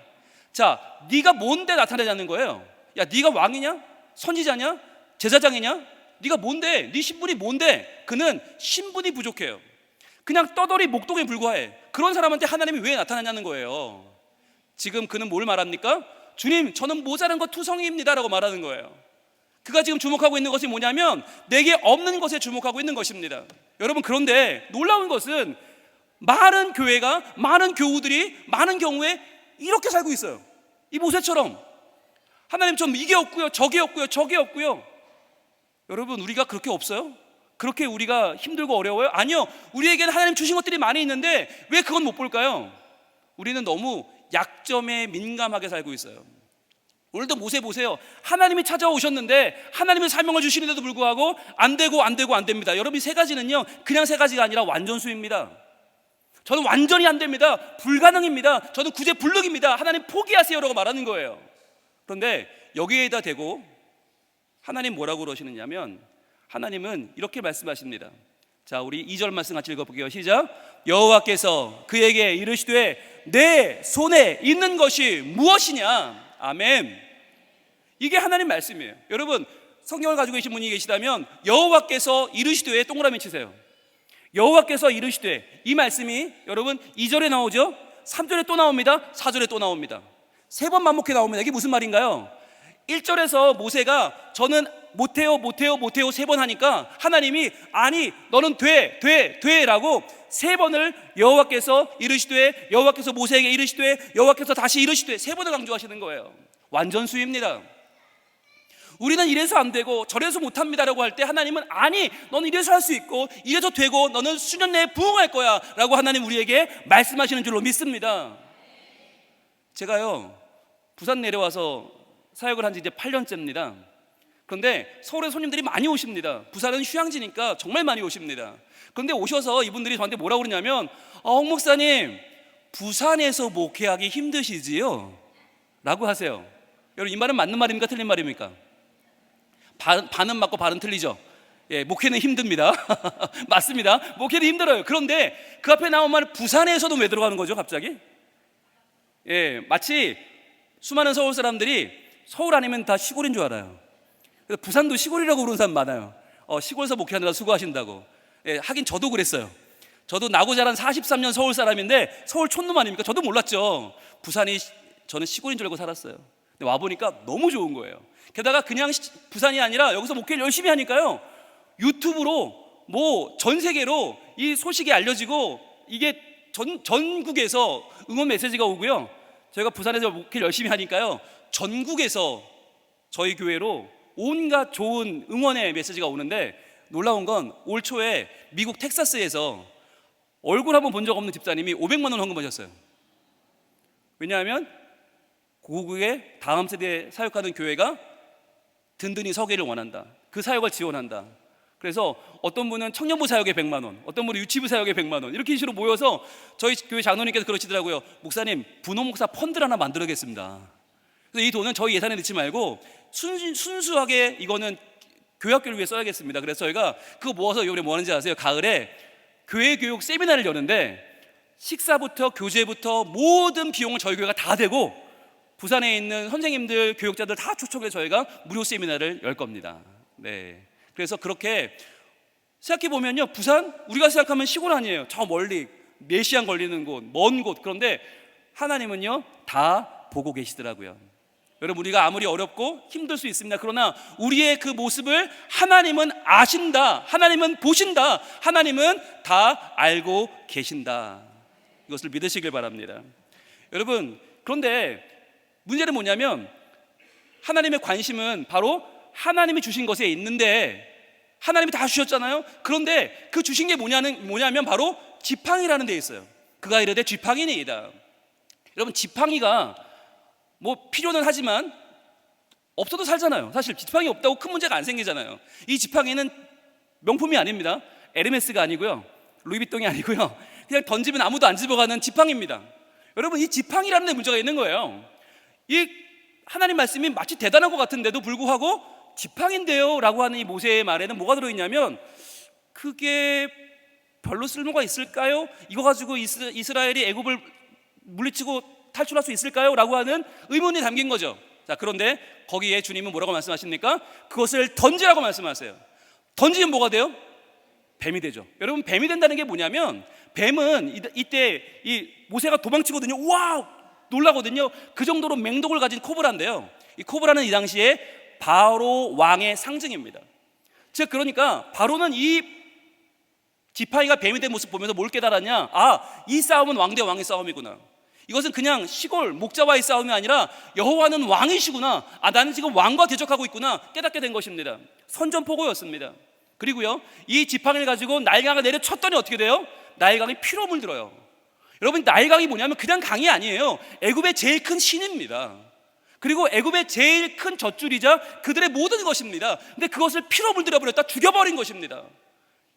자, 네가 뭔데 나타나자는 거예요? 야, 네가 왕이냐? 선지자냐? 제사장이냐? 네가 뭔데? 네 신분이 뭔데? 그는 신분이 부족해요. 그냥 떠돌이 목동에 불과해. 그런 사람한테 하나님이 왜 나타나냐는 거예요. 지금 그는 뭘 말합니까? 주님, 저는 모자란 것 투성이입니다 라고 말하는 거예요. 그가 지금 주목하고 있는 것이 뭐냐면 내게 없는 것에 주목하고 있는 것입니다. 여러분, 그런데 놀라운 것은 많은 교회가, 많은 교우들이 많은 경우에 이렇게 살고 있어요. 이 모세처럼 하나님처럼 이게 없고요, 저게 없고요, 저게 없고요. 여러분, 우리가 그렇게 없어요? 그렇게 우리가 힘들고 어려워요? 아니요. 우리에게는 하나님 주신 것들이 많이 있는데 왜 그건 못 볼까요? 우리는 너무 약점에 민감하게 살고 있어요. 오늘도 모세 보세요. 하나님이 찾아오셨는데 하나님의 사명을 주시는데도 불구하고 안 됩니다. 여러분, 이 세 가지는요, 그냥 세 가지가 아니라 완전수입니다. 저는 완전히 안 됩니다. 불가능입니다. 저는 구제불능입니다. 하나님 포기하세요라고 말하는 거예요. 그런데 여기에다 대고 하나님 뭐라고 그러시느냐면 하나님은 이렇게 말씀하십니다. 자, 우리 2절 말씀 같이 읽어볼게요. 시작. 여호와께서 그에게 이르시되 내 손에 있는 것이 무엇이냐? 아멘. 이게 하나님 말씀이에요. 여러분, 성경을 가지고 계신 분이 계시다면 여호와께서 이르시되 동그라미 치세요. 여호와께서 이르시되, 이 말씀이 여러분 2절에 나오죠, 3절에 또 나옵니다, 4절에 또 나옵니다. 3번 반복해 나옵니다. 이게 무슨 말인가요? 1절에서 모세가 저는 못해요 3번 하니까 하나님이 아니 너는 돼 라고 3번을 여호와께서 이르시되, 여호와께서 모세에게 이르시되, 여호와께서 다시 이르시되 3번을 강조하시는 거예요. 완전 수입니다. 우리는 이래서 안 되고 저래서 못합니다라고 할 때 하나님은 아니 너는 이래서 할 수 있고 이래서 되고 너는 수년 내에 부흥할 거야 라고 하나님 우리에게 말씀하시는 줄로 믿습니다. 제가요 부산 내려와서 사역을 한 지 이제 8년째입니다. 그런데 서울에 손님들이 많이 오십니다. 부산은 휴양지니까 정말 많이 오십니다. 그런데 오셔서 이분들이 저한테 뭐라고 그러냐면 홍 목사님 부산에서 목회하기 힘드시지요? 라고 하세요. 여러분 이 말은 맞는 말입니까 틀린 말입니까? 반은 맞고 반은 틀리죠. 예, 목회는 힘듭니다. 맞습니다. 목회는 힘들어요. 그런데 그 앞에 나온 말은 부산에서도 왜 들어가는 거죠 갑자기? 예, 마치 수많은 서울 사람들이 서울 아니면 다 시골인 줄 알아요. 그래서 부산도 시골이라고 부르는 사람 많아요. 시골에서 목회하느라 수고하신다고. 예, 하긴 저도 그랬어요. 저도 나고 자란 43년 서울 사람인데 서울 촌놈 아닙니까? 저도 몰랐죠. 부산이 저는 시골인 줄 알고 살았어요. 근데 와보니까 너무 좋은 거예요. 게다가 그냥 부산이 아니라 여기서 목회를 열심히 하니까요 유튜브로 뭐 전 세계로 이 소식이 알려지고 이게 전국에서 응원 메시지가 오고요. 저희가 부산에서 목회를 열심히 하니까요 전국에서 저희 교회로 온갖 좋은 응원의 메시지가 오는데, 놀라운 건 올 초에 미국 텍사스에서 얼굴 한번 본 적 없는 집사님이 500만 원 헌금하셨어요. 왜냐하면 고국의 다음 세대에 사역하는 교회가 든든히 서기를 원한다. 그 사역을 지원한다. 그래서 어떤 분은 청년부 사역에 100만 원, 어떤 분은 유치부 사역에 100만 원, 이렇게 식으로 모여서 저희 교회 장로님께서 그러시더라고요. 목사님 분홍목사 펀드를 하나 만들어야겠습니다. 그래서 이 돈은 저희 예산에 넣지 말고 순수하게 이거는 교회학교를 위해 써야겠습니다. 그래서 저희가 그거 모아서 이번에 뭐 하는지 아세요? 가을에 교회 교육 세미나를 여는데 식사부터 교재부터 모든 비용을 저희 교회가 다 대고 부산에 있는 선생님들, 교육자들 다 초청해서 저희가 무료 세미나를 열 겁니다. 네. 그래서 그렇게 생각해 보면요, 부산 우리가 생각하면 시골 아니에요. 저 멀리 4시간 걸리는 곳, 먼 곳. 그런데 하나님은요 다 보고 계시더라고요. 여러분 우리가 아무리 어렵고 힘들 수 있습니다. 그러나 우리의 그 모습을 하나님은 아신다, 하나님은 보신다, 하나님은 다 알고 계신다. 이것을 믿으시길 바랍니다. 여러분 그런데 문제는 뭐냐면 하나님의 관심은 바로 하나님이 주신 것에 있는데, 하나님이 다 주셨잖아요. 그런데 그 주신 게 뭐냐면 바로 지팡이라는 데 있어요. 그가 이르되 지팡이니이다. 여러분 지팡이가 뭐 필요는 하지만 없어도 살잖아요. 사실 지팡이 없다고 큰 문제가 안 생기잖아요. 이 지팡이는 명품이 아닙니다. 에르메스가 아니고요, 루이비통이 아니고요, 그냥 던지면 아무도 안 집어가는 지팡이입니다. 여러분 이 지팡이라는 데 문제가 있는 거예요. 이 하나님 말씀이 마치 대단한 것 같은데도 불구하고 지팡인데요 라고 하는 이 모세의 말에는 뭐가 들어있냐면, 그게 별로 쓸모가 있을까요? 이거 가지고 이스라엘이 애굽을 물리치고 탈출할 수 있을까요? 라고 하는 의문이 담긴 거죠. 자, 그런데 거기에 주님은 뭐라고 말씀하십니까? 그것을 던지라고 말씀하세요. 던지면 뭐가 돼요? 뱀이 되죠. 여러분 뱀이 된다는 게 뭐냐면, 뱀은 이때 이 모세가 도망치거든요. 와 놀라거든요. 그 정도로 맹독을 가진 코브라인데요, 이 코브라는 이 당시에 바로 왕의 상징입니다. 즉 그러니까 바로는 이 지팡이가 뱀이 된 모습 보면서 뭘 깨달았냐? 이 싸움은 왕 대 왕의 싸움이구나. 이것은 그냥 시골 목자와의 싸움이 아니라 여호와는 왕이시구나. 나는 지금 왕과 대적하고 있구나 깨닫게 된 것입니다. 선전포고였습니다. 그리고요 이 지팡이를 가지고 나일강을 내려쳤더니 어떻게 돼요? 나일강이 피로 물들어요. 여러분 나일강이 뭐냐면 그냥 강이 아니에요. 애굽의 제일 큰 신입니다. 그리고 애굽의 제일 큰 젖줄이자 그들의 모든 것입니다. 근데 그것을 피로 물들여 버렸다, 죽여버린 것입니다.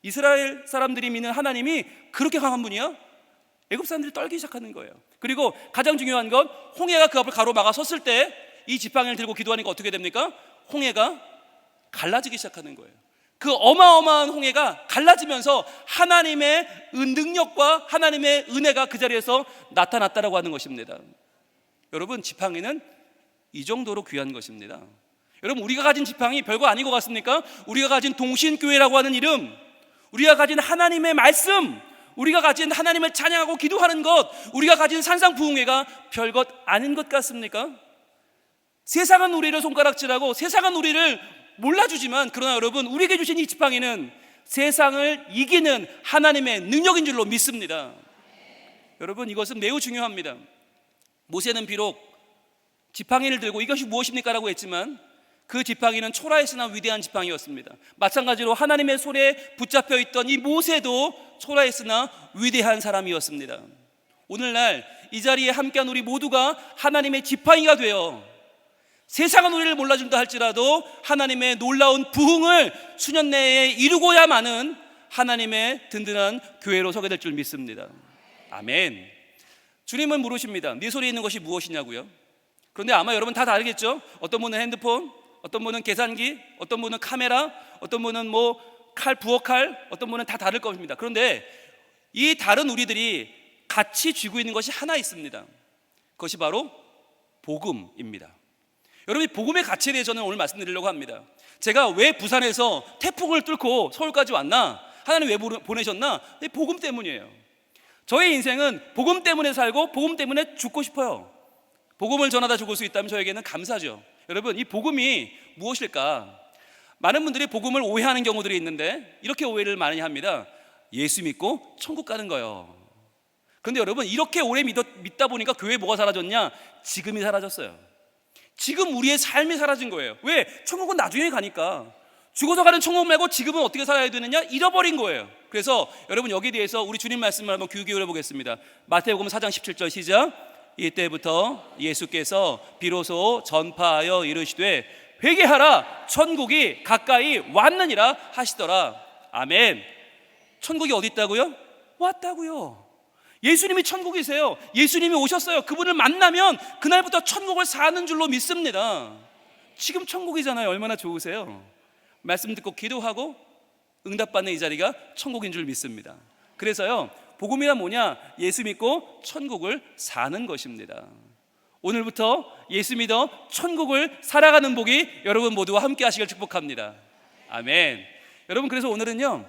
이스라엘 사람들이 믿는 하나님이 그렇게 강한 분이야? 애굽 사람들이 떨기 시작하는 거예요. 그리고 가장 중요한 건 홍해가 그 앞을 가로막아 섰을 때 이 지팡이를 들고 기도하니까 어떻게 됩니까? 홍해가 갈라지기 시작하는 거예요. 그 어마어마한 홍해가 갈라지면서 하나님의 능력과 하나님의 은혜가 그 자리에서 나타났다라고 하는 것입니다. 여러분 지팡이는 이 정도로 귀한 것입니다. 여러분, 우리가 가진 지팡이 별거 아닌 것 같습니까? 우리가 가진 동신교회라고 하는 이름, 우리가 가진 하나님의 말씀, 우리가 가진 하나님을 찬양하고 기도하는 것, 우리가 가진 산상부흥회가 별것 아닌 것 같습니까? 세상은 우리를 손가락질하고 세상은 우리를 몰라주지만, 그러나 여러분, 우리에게 주신 이 지팡이는 세상을 이기는 하나님의 능력인 줄로 믿습니다. 여러분, 이것은 매우 중요합니다. 모세는 비록 지팡이를 들고 이것이 무엇입니까? 라고 했지만 그 지팡이는 초라했으나 위대한 지팡이였습니다. 마찬가지로 하나님의 손에 붙잡혀 있던 이 모세도 초라했으나 위대한 사람이었습니다. 오늘날 이 자리에 함께한 우리 모두가 하나님의 지팡이가 되어 세상은 우리를 몰라준다 할지라도 하나님의 놀라운 부흥을 수년 내에 이루고야만은 하나님의 든든한 교회로 서게 될 줄 믿습니다. 아멘. 주님은 물으십니다. 네 손에 있는 것이 무엇이냐고요? 그런데 아마 여러분 다 다르겠죠? 어떤 분은 핸드폰, 어떤 분은 계산기, 어떤 분은 카메라, 어떤 분은 부엌칼, 어떤 분은 다 다를 겁니다. 그런데 이 다른 우리들이 같이 쥐고 있는 것이 하나 있습니다. 그것이 바로 복음입니다. 여러분, 이 복음의 가치에 대해서 저는 오늘 말씀드리려고 합니다. 제가 왜 부산에서 태풍을 뚫고 서울까지 왔나? 하나님 왜 보내셨나? 복음 때문이에요. 저의 인생은 복음 때문에 살고 복음 때문에 죽고 싶어요. 복음을 전하다 죽을 수 있다면 저에게는 감사죠. 여러분, 이 복음이 무엇일까? 많은 분들이 복음을 오해하는 경우들이 있는데 이렇게 오해를 많이 합니다. 예수 믿고 천국 가는 거요. 그런데 여러분, 이렇게 오래 믿다 보니까 교회에 뭐가 사라졌냐? 지금이 사라졌어요. 지금 우리의 삶이 사라진 거예요. 왜? 천국은 나중에 가니까. 죽어서 가는 천국 말고 지금은 어떻게 살아야 되느냐? 잃어버린 거예요. 그래서 여러분, 여기에 대해서 우리 주님 말씀을 한번 귀 기울여 보겠습니다. 마태복음 4장 17절 시작. 이때부터 예수께서 비로소 전파하여 이르시되 회개하라, 천국이 가까이 왔느니라 하시더라. 아멘. 천국이 어디 있다고요? 왔다고요. 예수님이 천국이세요. 예수님이 오셨어요. 그분을 만나면 그날부터 천국을 사는 줄로 믿습니다. 지금 천국이잖아요. 얼마나 좋으세요? 말씀 듣고 기도하고 응답받는 이 자리가 천국인 줄 믿습니다. 그래서요, 복음이란 뭐냐? 예수 믿고 천국을 사는 것입니다. 오늘부터 예수 믿어 천국을 살아가는 복이 여러분 모두와 함께 하시길 축복합니다. 아멘. 여러분, 그래서 오늘은요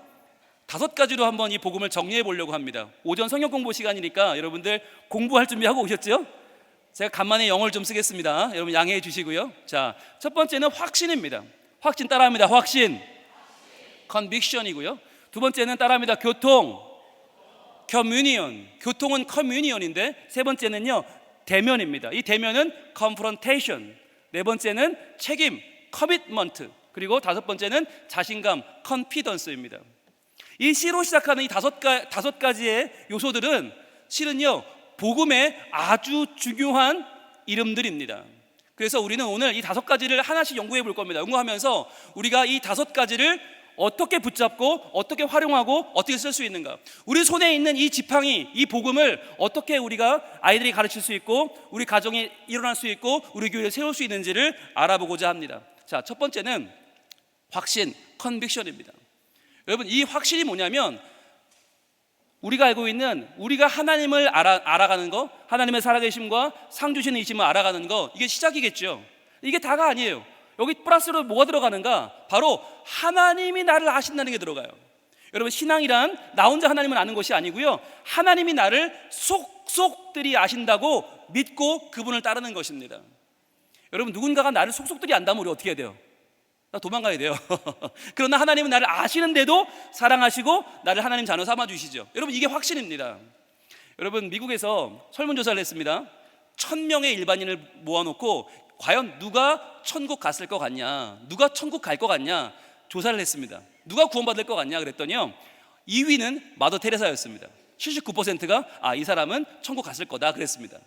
5가지로 한번 이 복음을 정리해 보려고 합니다. 오전 성경 공부 시간이니까 여러분들 공부할 준비하고 오셨죠? 제가 간만에 영어를 좀 쓰겠습니다. 여러분 양해해 주시고요. 자, 첫 번째는 확신입니다. 확신 따라합니다. 확신. conviction이고요. 두 번째는 따라합니다. 교통. communion. 교통은 communion인데 세 번째는요 대면입니다. 이 대면은 confrontation. 네 번째는 책임, commitment. 그리고 다섯 번째는 자신감, confidence입니다. 이 C로 시작하는 이 다섯 가지의 요소들은 실은요 복음의 아주 중요한 이름들입니다. 그래서 우리는 오늘 이 5가지를 하나씩 연구해 볼 겁니다. 연구하면서 우리가 이 5가지를 어떻게 붙잡고 어떻게 활용하고 어떻게 쓸 수 있는가, 우리 손에 있는 이 지팡이, 이 복음을 어떻게 우리가 아이들이 가르칠 수 있고 우리 가정이 일어날 수 있고 우리 교회를 세울 수 있는지를 알아보고자 합니다. 자, 첫 번째는 확신, 컨빅션입니다. 여러분, 이 확신이 뭐냐면 우리가 알고 있는, 우리가 하나님을 알아가는 거, 하나님의 살아계심과 상 주시는 이심을 알아가는 거, 이게 시작이겠죠. 이게 다가 아니에요. 여기 플러스로 뭐가 들어가는가? 바로 하나님이 나를 아신다는 게 들어가요. 여러분, 신앙이란 나 혼자 하나님을 아는 것이 아니고요, 하나님이 나를 속속들이 아신다고 믿고 그분을 따르는 것입니다. 여러분, 누군가가 나를 속속들이 안다면 우리 어떻게 해야 돼요? 나 도망가야 돼요. 그러나 하나님은 나를 아시는데도 사랑하시고 나를 하나님 자녀 삼아주시죠. 여러분, 이게 확신입니다. 여러분, 미국에서 설문조사를 했습니다. 1000명의 일반인을 모아놓고 과연 누가 천국 갔을 것 같냐, 누가 천국 갈 것 같냐 조사를 했습니다. 누가 구원받을 것 같냐 그랬더니요 2위는 마더 테레사였습니다. 79%가 이 사람은 천국 갔을 거다 그랬습니다.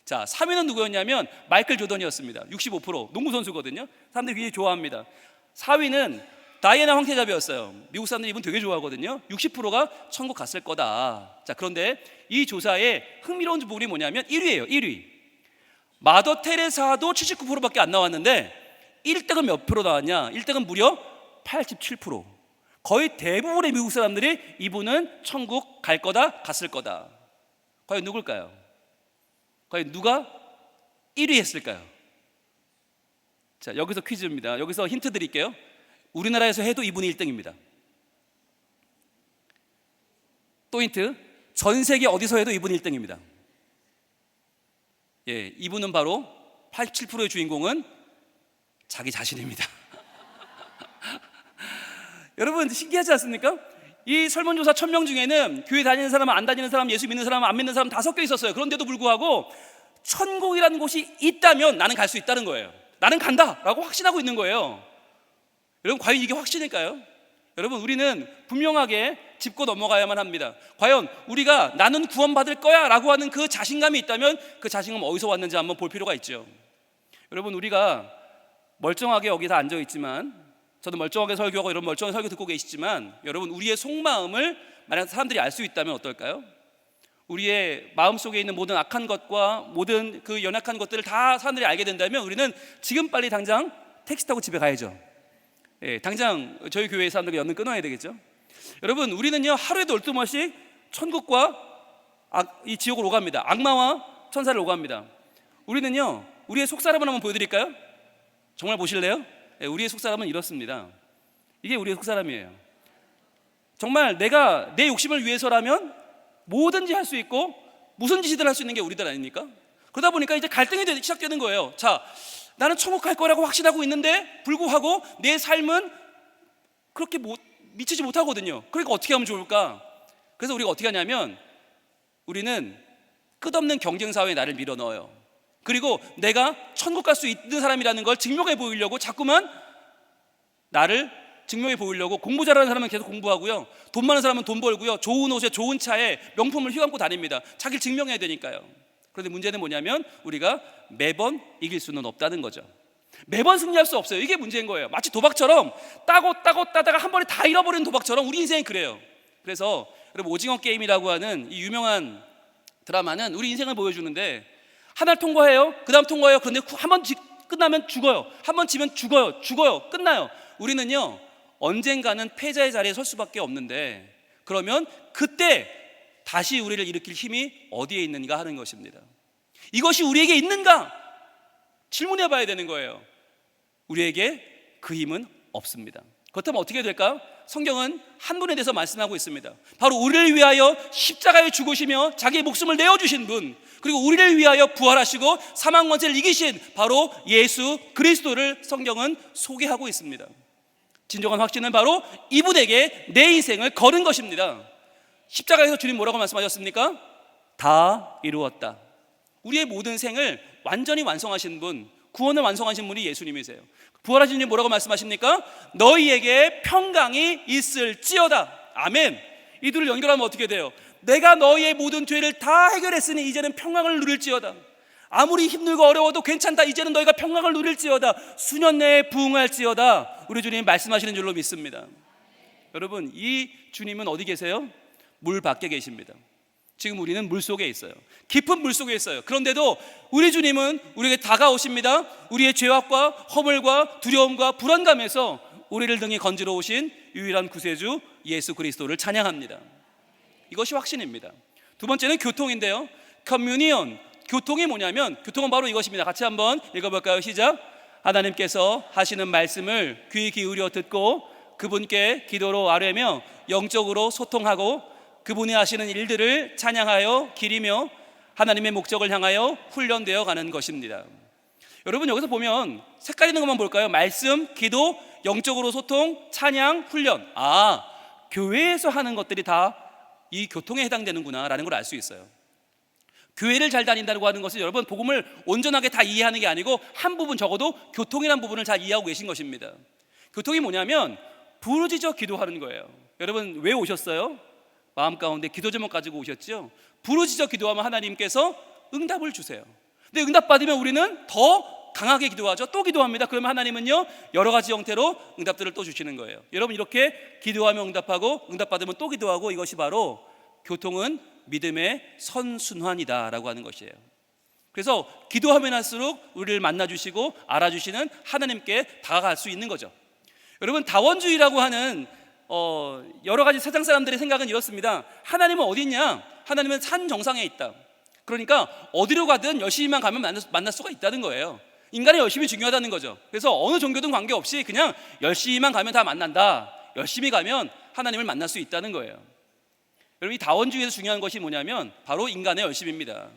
자, 3위는 누구였냐면 마이클 조던이었습니다. 65%, 농구선수거든요. 사람들이 굉장히 좋아합니다. 4위는 다이애나 황태자비였어요. 미국 사람들이 이분 되게 좋아하거든요. 60%가 천국 갔을 거다. 자, 그런데 이 조사의 흥미로운 부분이 뭐냐면 1위예요. 1위. 마더 테레사도 79%밖에 안 나왔는데 1등은 몇 프로 나왔냐? 1등은 무려 87%. 거의 대부분의 미국 사람들이 이분은 천국 갈 거다, 갔을 거다. 과연 누굴까요? 과연 누가 1위 했을까요? 자, 여기서 퀴즈입니다. 여기서 힌트 드릴게요. 우리나라에서 해도 이분이 1등입니다. 또 힌트. 전 세계 어디서 해도 이분이 1등입니다. 예, 이분은 바로 87%의 주인공은 자기 자신입니다. 여러분 신기하지 않습니까? 이 설문조사 1000명 중에는 교회 다니는 사람, 안 다니는 사람, 예수 믿는 사람, 안 믿는 사람 다 섞여 있었어요. 그런데도 불구하고 천국이라는 곳이 있다면 나는 갈 수 있다는 거예요. 나는 간다라고 확신하고 있는 거예요. 여러분 과연 이게 확신일까요? 여러분 우리는 분명하게 짚고 넘어가야만 합니다. 과연 우리가 나는 구원받을 거야 라고 하는 그 자신감이 있다면 그 자신감 어디서 왔는지 한번 볼 필요가 있죠. 여러분 우리가 멀쩡하게 여기 다 앉아있지만, 저도 멀쩡하게 설교하고 여러분 멀쩡하게 설교 듣고 계시지만, 여러분 우리의 속마음을 만약 사람들이 알 수 있다면 어떨까요? 우리의 마음속에 있는 모든 악한 것과 모든 그 연약한 것들을 다 사람들이 알게 된다면 우리는 지금 빨리 당장 택시 타고 집에 가야죠. 예, 당장 저희 교회 사람들과 연을 끊어야 되겠죠. 여러분 우리는요 하루에도 12번씩 천국과 이 지옥을 오갑니다. 악마와 천사를 오갑니다. 우리는요 우리의 속사람을 한번 보여드릴까요? 정말 보실래요? 예, 우리의 속사람은 이렇습니다. 이게 우리의 속사람이에요. 정말 내가 내 욕심을 위해서라면 뭐든지 할 수 있고 무슨 짓이든 할 수 있는 게 우리들 아닙니까? 그러다 보니까 이제 갈등이 시작되는 거예요. 자, 나는 천국 갈 거라고 확신하고 있는데 불구하고 내 삶은 그렇게 미치지 못하거든요. 그러니까 어떻게 하면 좋을까? 그래서 우리가 어떻게 하냐면 우리는 끝없는 경쟁사회에 나를 밀어넣어요. 그리고 내가 천국 갈 수 있는 사람이라는 걸 증명해 보이려고 자꾸만 나를 증명해 보이려고, 공부 잘하는 사람은 계속 공부하고요, 돈 많은 사람은 돈 벌고요, 좋은 옷에 좋은 차에 명품을 휘감고 다닙니다. 자기를 증명해야 되니까요. 그런데 문제는 뭐냐면 우리가 매번 이길 수는 없다는 거죠. 매번 승리할 수 없어요. 이게 문제인 거예요. 마치 도박처럼 따다가 한 번에 다 잃어버리는 도박처럼 우리 인생이 그래요. 그래서 여러분 오징어 게임이라고 하는 이 유명한 드라마는 우리 인생을 보여주는데, 하나를 통과해요, 그 다음 통과해요. 그런데 한 번 끝나면 죽어요. 한 번 지면 죽어요. 끝나요. 우리는요 언젠가는 패자의 자리에 설 수밖에 없는데, 그러면 그때 다시 우리를 일으킬 힘이 어디에 있는가 하는 것입니다. 이것이 우리에게 있는가 질문해 봐야 되는 거예요. 우리에게 그 힘은 없습니다. 그렇다면 어떻게 될까요? 성경은 한 분에 대해서 말씀하고 있습니다. 바로 우리를 위하여 십자가에 죽으시며 자기의 목숨을 내어주신 분, 그리고 우리를 위하여 부활하시고 사망 권세를 이기신 바로 예수 그리스도를 성경은 소개하고 있습니다. 진정한 확신은 바로 이분에게 내 인생을 거는 것입니다. 십자가에서 주님 뭐라고 말씀하셨습니까? 다 이루었다. 우리의 모든 생을 완전히 완성하신 분, 구원을 완성하신 분이 예수님이세요. 부활하신 주님 뭐라고 말씀하십니까? 너희에게 평강이 있을지어다. 아멘. 이 둘을 연결하면 어떻게 돼요? 내가 너희의 모든 죄를 다 해결했으니 이제는 평강을 누릴지어다. 아무리 힘들고 어려워도 괜찮다. 이제는 너희가 평강을 누릴지어다. 수년 내에 부흥할지어다. 우리 주님 말씀하시는 줄로 믿습니다. 여러분 이 주님은 어디 계세요? 물 밖에 계십니다. 지금 우리는 물 속에 있어요. 깊은 물 속에 있어요. 그런데도 우리 주님은 우리에게 다가오십니다. 우리의 죄악과 허물과 두려움과 불안감에서 우리를 등에 건지러 오신 유일한 구세주 예수 그리스도를 찬양합니다. 이것이 확신입니다. 두 번째는 교통인데요. 커뮤니언, 교통이 뭐냐면, 교통은 바로 이것입니다. 같이 한번 읽어볼까요? 시작. 하나님께서 하시는 말씀을 귀 기울여 듣고 그분께 기도로 아뢰며 영적으로 소통하고 그분이 하시는 일들을 찬양하여 기리며 하나님의 목적을 향하여 훈련되어 가는 것입니다. 여러분 여기서 보면 색깔 있는 것만 볼까요? 말씀, 기도, 영적으로 소통, 찬양, 훈련. 교회에서 하는 것들이 다 이 교통에 해당되는구나 라는 걸 알 수 있어요. 교회를 잘 다닌다고 하는 것은 여러분 복음을 온전하게 다 이해하는 게 아니고 한 부분, 적어도 교통이라는 부분을 잘 이해하고 계신 것입니다. 교통이 뭐냐면 부르짖어 기도하는 거예요. 여러분 왜 오셨어요? 마음 가운데 기도 제목 가지고 오셨죠? 부르짖어 기도하면 하나님께서 응답을 주세요. 근데 응답 받으면 우리는 더 강하게 기도하죠. 또 기도합니다. 그러면 하나님은요 여러 가지 형태로 응답들을 또 주시는 거예요. 여러분 이렇게 기도하면 응답하고 응답 받으면 또 기도하고, 이것이 바로 교통은 믿음의 선순환이다 라고 하는 것이에요. 그래서 기도하면 할수록 우리를 만나주시고 알아주시는 하나님께 다가갈 수 있는 거죠. 여러분 다원주의라고 하는 여러 가지 세상 사람들의 생각은 이렇습니다. 하나님은 어디 있냐? 하나님은 산 정상에 있다. 그러니까 어디로 가든 열심히만 가면 만날 수가 있다는 거예요. 인간의 열심이 중요하다는 거죠. 그래서 어느 종교든 관계없이 그냥 열심히만 가면 다 만난다, 열심히 가면 하나님을 만날 수 있다는 거예요. 여러분, 이 다원주의에서 중요한 것이 뭐냐면 바로 인간의 열심입니다.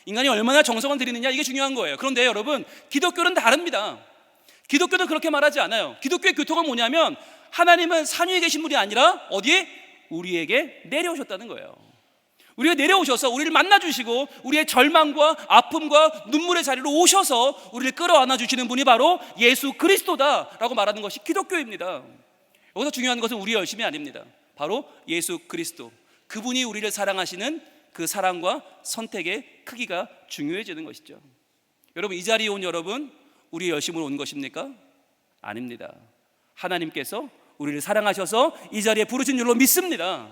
인간이 얼마나 정성을 들이느냐, 이게 중요한 거예요. 그런데 여러분, 기독교는 다릅니다. 기독교는 그렇게 말하지 않아요. 기독교의 교통은 뭐냐면 하나님은 산 위에 계신 분이 아니라 어디에? 우리에게 내려오셨다는 거예요. 우리가 내려오셔서 우리를 만나주시고 우리의 절망과 아픔과 눈물의 자리로 오셔서 우리를 끌어안아 주시는 분이 바로 예수 그리스도다라고 말하는 것이 기독교입니다. 여기서 중요한 것은 우리의 열심이 아닙니다. 바로 예수 그리스도, 그분이 우리를 사랑하시는 그 사랑과 선택의 크기가 중요해지는 것이죠. 여러분, 이 자리에 온 여러분, 우리의 열심으로 온 것입니까? 아닙니다. 하나님께서 우리를 사랑하셔서 이 자리에 부르신 줄로 믿습니다.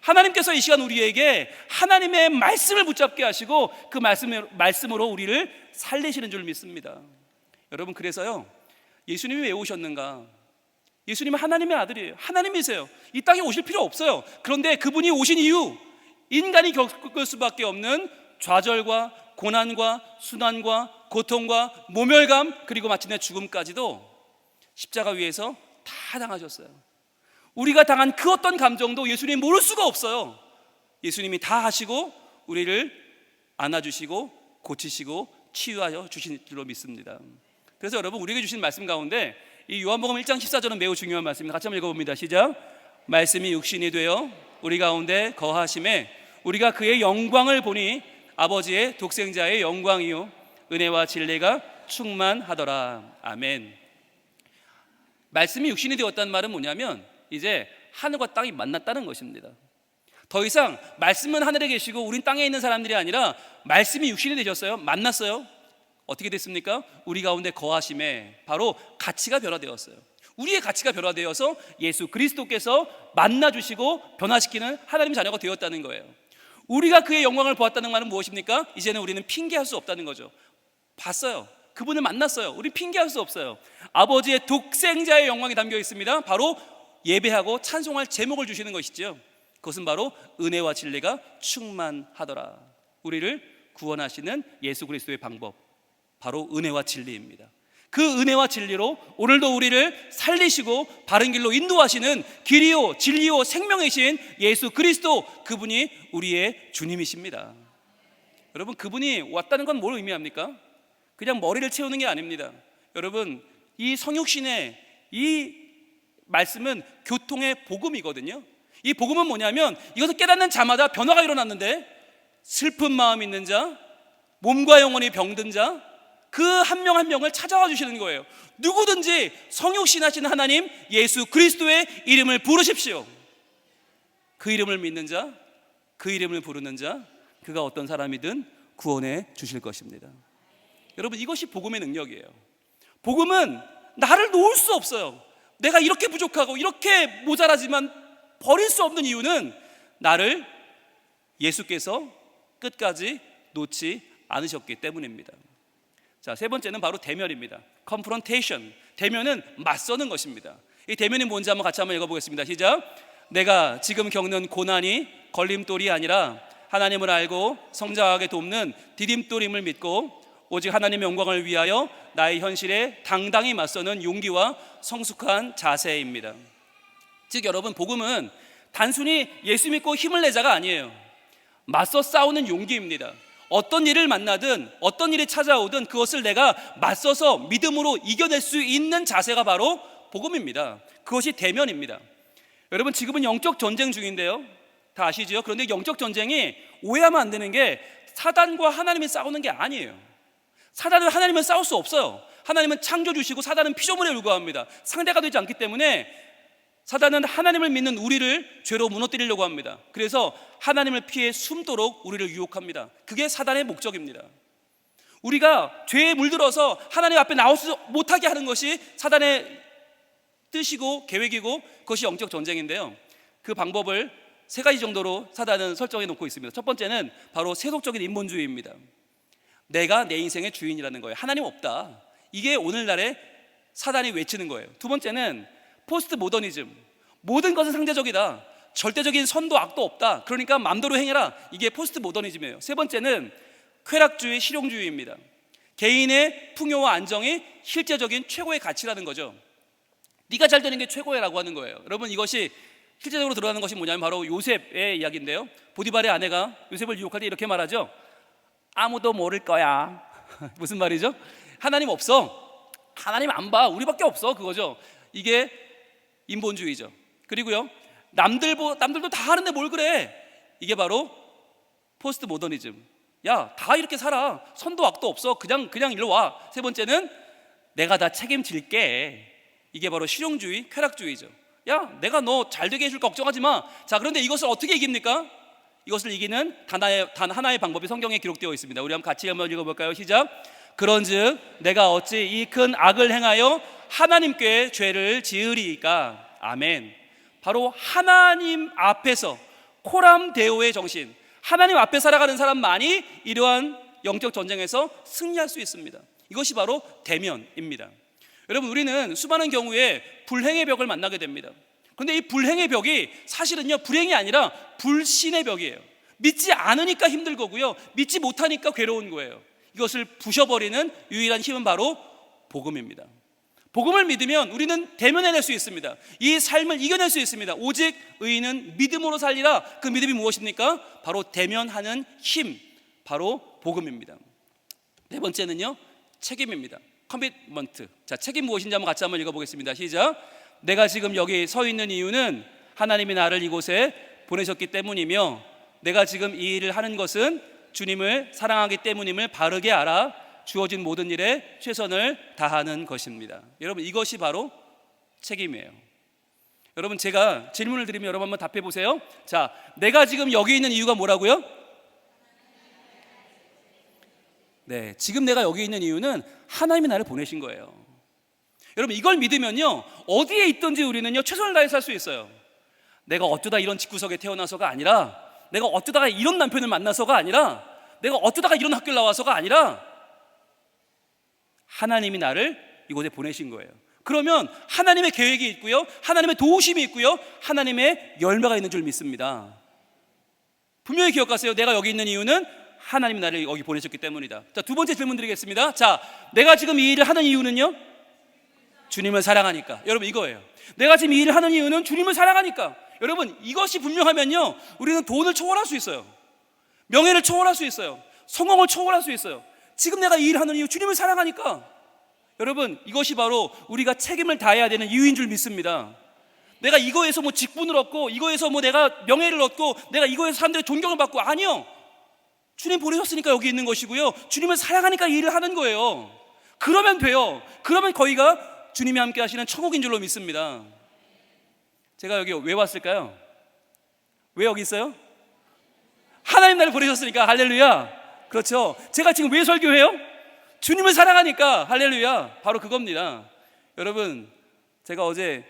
하나님께서 이 시간 우리에게 하나님의 말씀을 붙잡게 하시고 그 말씀으로 우리를 살리시는 줄 믿습니다. 여러분, 그래서요, 예수님이 왜 오셨는가? 예수님은 하나님의 아들이에요. 하나님이세요. 이 땅에 오실 필요 없어요. 그런데 그분이 오신 이유, 인간이 겪을 수밖에 없는 좌절과 고난과 순환과 고통과 모멸감, 그리고 마침내 죽음까지도 십자가 위에서 다 당하셨어요. 우리가 당한 그 어떤 감정도 예수님이 모를 수가 없어요. 예수님이 다 하시고 우리를 안아주시고 고치시고 치유하여 주신 줄로 믿습니다. 그래서 여러분, 우리에게 주신 말씀 가운데 이 요한복음 1장 14절은 매우 중요한 말씀입니다. 같이 한번 읽어봅니다. 시작. 말씀이 육신이 되어 우리 가운데 거하심에 우리가 그의 영광을 보니 아버지의 독생자의 영광이요 은혜와 진리가 충만하더라. 아멘. 말씀이 육신이 되었다는 말은 뭐냐면 이제 하늘과 땅이 만났다는 것입니다. 더 이상 말씀은 하늘에 계시고 우린 땅에 있는 사람들이 아니라 말씀이 육신이 되셨어요. 만났어요. 어떻게 됐습니까? 우리 가운데 거하심에 바로 가치가 변화되었어요. 우리의 가치가 변화되어서 예수 그리스도께서 만나주시고 변화시키는 하나님 자녀가 되었다는 거예요. 우리가 그의 영광을 보았다는 말은 무엇입니까? 이제는 우리는 핑계할 수 없다는 거죠. 봤어요. 그분을 만났어요. 우리 핑계할 수 없어요. 아버지의 독생자의 영광이 담겨 있습니다. 바로 예배하고 찬송할 제목을 주시는 것이죠. 그것은 바로 은혜와 진리가 충만하더라. 우리를 구원하시는 예수 그리스도의 방법, 바로 은혜와 진리입니다. 그 은혜와 진리로 오늘도 우리를 살리시고 바른 길로 인도하시는 길이요 진리요 생명이신 예수 그리스도, 그분이 우리의 주님이십니다. 여러분, 그분이 왔다는 건 뭘 의미합니까? 그냥 머리를 채우는 게 아닙니다. 여러분, 이 성육신의 이 말씀은 교통의 복음이거든요. 이 복음은 뭐냐면 이것을 깨닫는 자마다 변화가 일어났는데, 슬픈 마음 있는 자, 몸과 영혼이 병든 자, 그 한 명 한 명을 찾아와 주시는 거예요. 누구든지 성육신하신 하나님 예수 그리스도의 이름을 부르십시오. 그 이름을 믿는 자, 그 이름을 부르는 자, 그가 어떤 사람이든 구원해 주실 것입니다. 여러분, 이것이 복음의 능력이에요. 복음은 나를 놓을 수 없어요. 내가 이렇게 부족하고 이렇게 모자라지만 버릴 수 없는 이유는 나를 예수께서 끝까지 놓지 않으셨기 때문입니다. 자, 세 번째는 바로 대면입니다. confrontation. 대면은 맞서는 것입니다. 이 대면이 뭔지 같이 한번 읽어보겠습니다. 시작. 내가 지금 겪는 고난이 걸림돌이 아니라 하나님을 알고 성장하게 돕는 디딤돌임을 믿고 오직 하나님의 영광을 위하여 나의 현실에 당당히 맞서는 용기와 성숙한 자세입니다. 즉 여러분, 복음은 단순히 예수 믿고 힘을 내자가 아니에요. 맞서 싸우는 용기입니다. 어떤 일을 만나든 어떤 일이 찾아오든 그것을 내가 맞서서 믿음으로 이겨낼 수 있는 자세가 바로 복음입니다. 그것이 대면입니다. 여러분, 지금은 영적 전쟁 중인데요, 다 아시죠? 그런데 영적 전쟁이 오해하면 안 되는 게 사단과 하나님이 싸우는 게 아니에요. 사단은 하나님은 싸울 수 없어요. 하나님은 창조주시고 사단은 피조물에 불과합니다. 상대가 되지 않기 때문에 사단은 하나님을 믿는 우리를 죄로 무너뜨리려고 합니다. 그래서 하나님을 피해 숨도록 우리를 유혹합니다. 그게 사단의 목적입니다. 우리가 죄에 물들어서 하나님 앞에 나올 수 못하게 하는 것이 사단의 뜻이고 계획이고, 그것이 영적 전쟁인데요, 그 방법을 세 가지 정도로 사단은 설정해 놓고 있습니다. 첫 번째는 바로 세속적인 인본주의입니다. 내가 내 인생의 주인이라는 거예요. 하나님 없다. 이게 오늘날의 사단이 외치는 거예요. 두 번째는 포스트 모더니즘. 모든 것은 상대적이다. 절대적인 선도 악도 없다. 그러니까 마음대로 행해라. 이게 포스트 모더니즘이에요. 세 번째는 쾌락주의, 실용주의입니다. 개인의 풍요와 안정이 실제적인 최고의 가치라는 거죠. 네가 잘 되는 게 최고야라고 하는 거예요. 여러분, 이것이 실제적으로 드러나는 것이 뭐냐면 바로 요셉의 이야기인데요. 보디발의 아내가 요셉을 유혹할 때 이렇게 말하죠. 아무도 모를 거야. 무슨 말이죠? 하나님 없어. 하나님 안 봐. 우리밖에 없어. 그거죠. 이게 인본주의죠. 그리고요, 남들도 다 하는데 뭘 그래? 이게 바로 포스트 모더니즘. 야, 다 이렇게 살아. 선도 악도 없어. 그냥 일로 와. 세 번째는 내가 다 책임질게. 이게 바로 실용주의, 쾌락주의죠. 야, 내가 너 잘 되게 해줄 걱정하지 마. 자, 그런데 이것을 어떻게 이깁니까? 이것을 이기는 단 하나의 방법이 성경에 기록되어 있습니다. 우리 같이 한번 읽어볼까요? 시작. 그런즉 내가 어찌 이 큰 악을 행하여 하나님께 죄를 지으리이까. 아멘. 바로 하나님 앞에서 코람 데오의 정신, 하나님 앞에 살아가는 사람만이 이러한 영적 전쟁에서 승리할 수 있습니다. 이것이 바로 대면입니다. 여러분, 우리는 수많은 경우에 불행의 벽을 만나게 됩니다. 그런데 이 불행의 벽이 사실은요, 불행이 아니라 불신의 벽이에요. 믿지 않으니까 힘들 거고요, 믿지 못하니까 괴로운 거예요. 이것을 부셔버리는 유일한 힘은 바로 복음입니다. 복음을 믿으면 우리는 대면해낼 수 있습니다. 이 삶을 이겨낼 수 있습니다. 오직 의인은 믿음으로 살리라. 그 믿음이 무엇입니까? 바로 대면하는 힘, 바로 복음입니다. 네 번째는요, 책임입니다. 커미트먼트. 자, 책임 무엇인지 같이 한번 읽어보겠습니다. 시작. 내가 지금 여기 서 있는 이유는 하나님이 나를 이곳에 보내셨기 때문이며, 내가 지금 이 일을 하는 것은 주님을 사랑하기 때문임을 바르게 알아 주어진 모든 일에 최선을 다하는 것입니다. 여러분, 이것이 바로 책임이에요. 여러분, 제가 질문을 드리면 여러분 한번 답해 보세요. 자, 내가 지금 여기 있는 이유가 뭐라고요? 네, 지금 내가 여기 있는 이유는 하나님이 나를 보내신 거예요. 여러분, 이걸 믿으면요, 어디에 있든지 우리는요, 최선을 다해 살 수 있어요. 내가 어쩌다 이런 집구석에 태어나서가 아니라, 내가 어쩌다가 이런 남편을 만나서가 아니라, 내가 어쩌다가 이런 학교를 나와서가 아니라, 하나님이 나를 이곳에 보내신 거예요. 그러면 하나님의 계획이 있고요, 하나님의 도우심이 있고요, 하나님의 열매가 있는 줄 믿습니다. 분명히 기억하세요. 내가 여기 있는 이유는 하나님이 나를 여기 보내셨기 때문이다. 자, 두 번째 질문 드리겠습니다. 자, 내가 지금 이 일을 하는 이유는요? 주님을 사랑하니까. 여러분, 이거예요. 내가 지금 이 일을 하는 이유는 주님을 사랑하니까. 여러분, 이것이 분명하면요, 우리는 돈을 초월할 수 있어요. 명예를 초월할 수 있어요. 성공을 초월할 수 있어요. 지금 내가 이 일을 하는 이유, 주님을 사랑하니까. 여러분, 이것이 바로 우리가 책임을 다해야 되는 이유인 줄 믿습니다. 내가 이거에서 뭐 직분을 얻고, 이거에서 뭐 내가 명예를 얻고, 내가 이거에서 사람들의 존경을 받고, 아니요. 주님 보내셨으니까 여기 있는 것이고요, 주님을 사랑하니까 이 일을 하는 거예요. 그러면 돼요. 그러면 거기가 주님이 함께 하시는 천국인 줄로 믿습니다. 제가 여기 왜 왔을까요? 왜 여기 있어요? 하나님 나를 보내셨으니까. 할렐루야. 그렇죠. 제가 지금 왜 설교해요? 주님을 사랑하니까. 할렐루야. 바로 그겁니다. 여러분, 제가 어제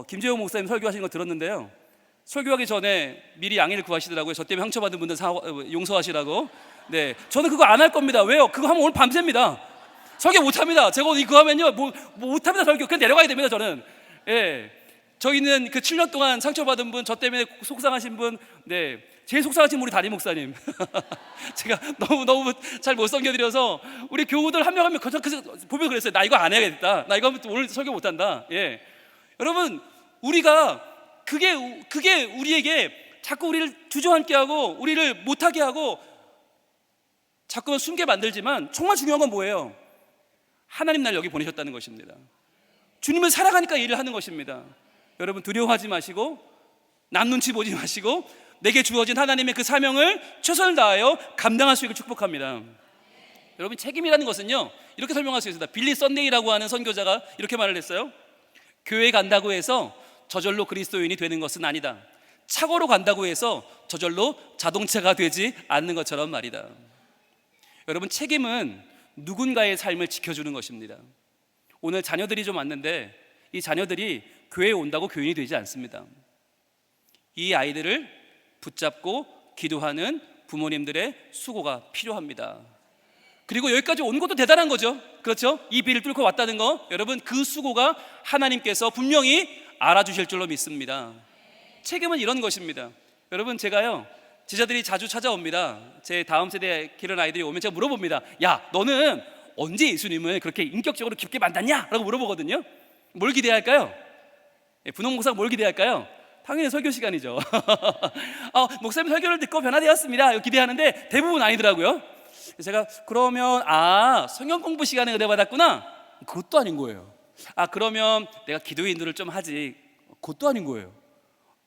김재호 목사님 설교하시는 거 들었는데요, 설교하기 전에 미리 양해를 구하시더라고요. 저 때문에 상처받은 분들 용서하시라고. 네, 저는 그거 안 할 겁니다. 왜요? 그거 하면 오늘 밤새입니다. 설교 못합니다. 제가 오늘 이거 하면요, 못합니다. 설교 그냥 내려가야 됩니다. 저는. 예, 저희는 그 7년 동안 상처받은 분, 저 때문에 속상하신 분, 네, 제일 속상하신 우리 담임 목사님. 제가 너무 잘 못 섬겨드려서 우리 교우들 한 명 한 명 보면 그랬어요. 나 이거 안 해야겠다. 나 이거 하면 오늘 설교 못한다. 예, 여러분, 우리가 그게 우리에게 자꾸 우리를 주저앉게 하고, 우리를 못하게 하고, 자꾸만 숨게 만들지만 정말 중요한 건 뭐예요? 하나님 날 여기 보내셨다는 것입니다. 주님을 사랑하니까 일을 하는 것입니다. 여러분, 두려워하지 마시고, 남 눈치 보지 마시고, 내게 주어진 하나님의 그 사명을 최선을 다하여 감당할 수 있기를 축복합니다. 여러분, 책임이라는 것은요, 이렇게 설명할 수 있습니다. 빌리 썬데이라고 하는 선교자가 이렇게 말을 했어요. 교회 간다고 해서 저절로 그리스도인이 되는 것은 아니다. 착오로 간다고 해서 저절로 자동차가 되지 않는 것처럼 말이다. 여러분, 책임은 누군가의 삶을 지켜주는 것입니다. 오늘 자녀들이 좀 왔는데, 이 자녀들이 교회에 온다고 교인이 되지 않습니다. 이 아이들을 붙잡고 기도하는 부모님들의 수고가 필요합니다. 그리고 여기까지 온 것도 대단한 거죠. 그렇죠? 이 비를 뚫고 왔다는 거, 여러분, 그 수고가 하나님께서 분명히 알아주실 줄로 믿습니다. 책임은 이런 것입니다. 여러분, 제가요, 제자들이 자주 찾아옵니다. 제 다음 세대 기른 아이들이 오면 제가 물어봅니다. 야, 너는 언제 예수님을 그렇게 인격적으로 깊게 만났냐? 라고 물어보거든요. 뭘 기대할까요? 분홍 목사가 뭘 기대할까요? 당연히 설교 시간이죠. 목사님 설교를 듣고 변화되었습니다. 이거 기대하는데 대부분 아니더라고요. 제가 그러면 성경 공부 시간에 은혜 받았구나? 그것도 아닌 거예요. 그러면 내가 기도 인도를 좀 하지? 그것도 아닌 거예요.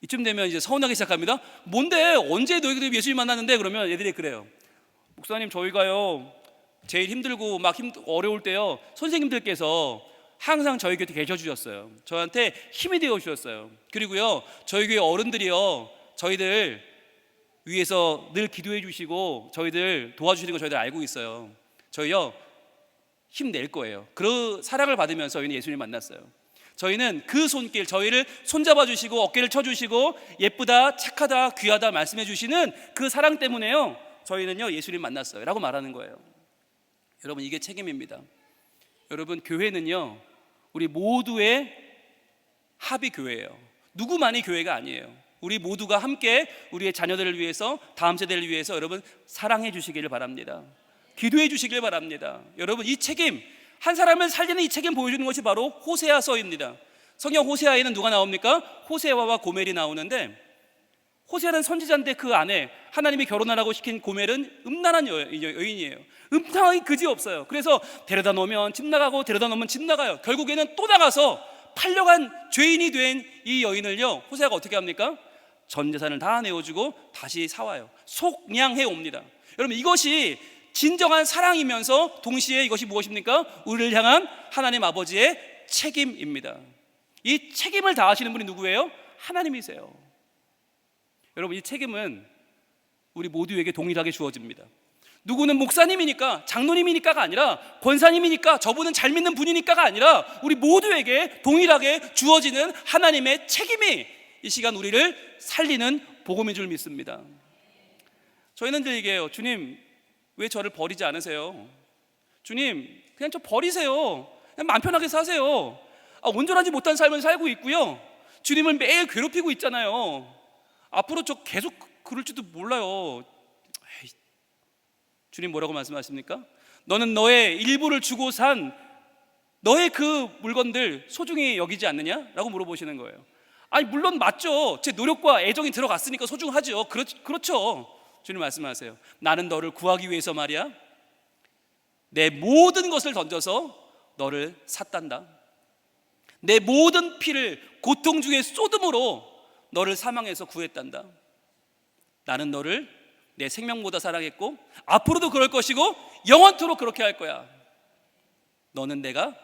이쯤 되면 이제 서운하기 시작합니다. 뭔데? 언제 너희들이 예수님 만났는데? 그러면 얘들이 그래요. 목사님, 저희가요 제일 힘들고 막 어려울 때요 선생님들께서 항상 저희 곁에 계셔 주셨어요. 저한테 힘이 되어 주셨어요. 그리고요 저희 교회 어른들이요 저희들 위해서 늘 기도해 주시고 저희들 도와주시는 거 저희들 알고 있어요. 저희요 힘낼 거예요. 그 사랑을 받으면서 저희는 예수님 만났어요. 저희는 그 손길, 저희를 손잡아 주시고 어깨를 쳐 주시고 예쁘다, 착하다, 귀하다 말씀해 주시는 그 사랑 때문에요 저희는요 예수님 만났어요 라고 말하는 거예요. 여러분, 이게 책임입니다. 여러분, 교회는요 우리 모두의 합의 교회예요. 누구만이 교회가 아니에요. 우리 모두가 함께 우리의 자녀들을 위해서, 다음 세대를 위해서 여러분 사랑해 주시기를 바랍니다. 기도해 주시길 바랍니다. 여러분, 이 책임, 한 사람을 살리는 이 책임 보여주는 것이 바로 호세아서입니다. 성경 호세아에는 누가 나옵니까? 호세아와 고멜이 나오는데, 호세아는 선지자인데 그 안에 하나님이 결혼하라고 시킨 고멜은 음란한 여인이에요. 음탕하기 그지없어요. 그래서 데려다 놓으면 집 나가고 데려다 놓으면 집 나가요. 결국에는 또 나가서 팔려간 죄인이 된 이 여인을요 호세아가 어떻게 합니까? 전 재산을 다 내어주고 다시 사와요. 속량해 옵니다. 여러분, 이것이 진정한 사랑이면서 동시에 이것이 무엇입니까? 우리를 향한 하나님 아버지의 책임입니다. 이 책임을 다하시는 분이 누구예요? 하나님이세요. 여러분, 이 책임은 우리 모두에게 동일하게 주어집니다. 누구는 목사님이니까, 장로님이니까가 아니라, 권사님이니까, 저분은 잘 믿는 분이니까가 아니라 우리 모두에게 동일하게 주어지는 하나님의 책임이 이 시간 우리를 살리는 복음인 줄 믿습니다. 저희는 늘 얘기해요. 주님, 왜 저를 버리지 않으세요? 주님, 그냥 저 버리세요. 그냥 마음 편하게 사세요. 온전하지 못한 삶을 살고 있고요, 주님을 매일 괴롭히고 있잖아요. 앞으로 저 계속 그럴지도 몰라요. 주님 뭐라고 말씀하십니까? 너는 너의 일부를 주고 산 너의 그 물건들 소중히 여기지 않느냐? 라고 물어보시는 거예요. 물론 맞죠. 제 노력과 애정이 들어갔으니까 소중하죠. 그렇죠. 주님 말씀하세요. 나는 너를 구하기 위해서 말이야 내 모든 것을 던져서 너를 샀단다. 내 모든 피를 고통 중에 쏟음으로 너를 사망해서 구했단다. 나는 너를 내 생명보다 사랑했고 앞으로도 그럴 것이고 영원토록 그렇게 할 거야. 너는 내가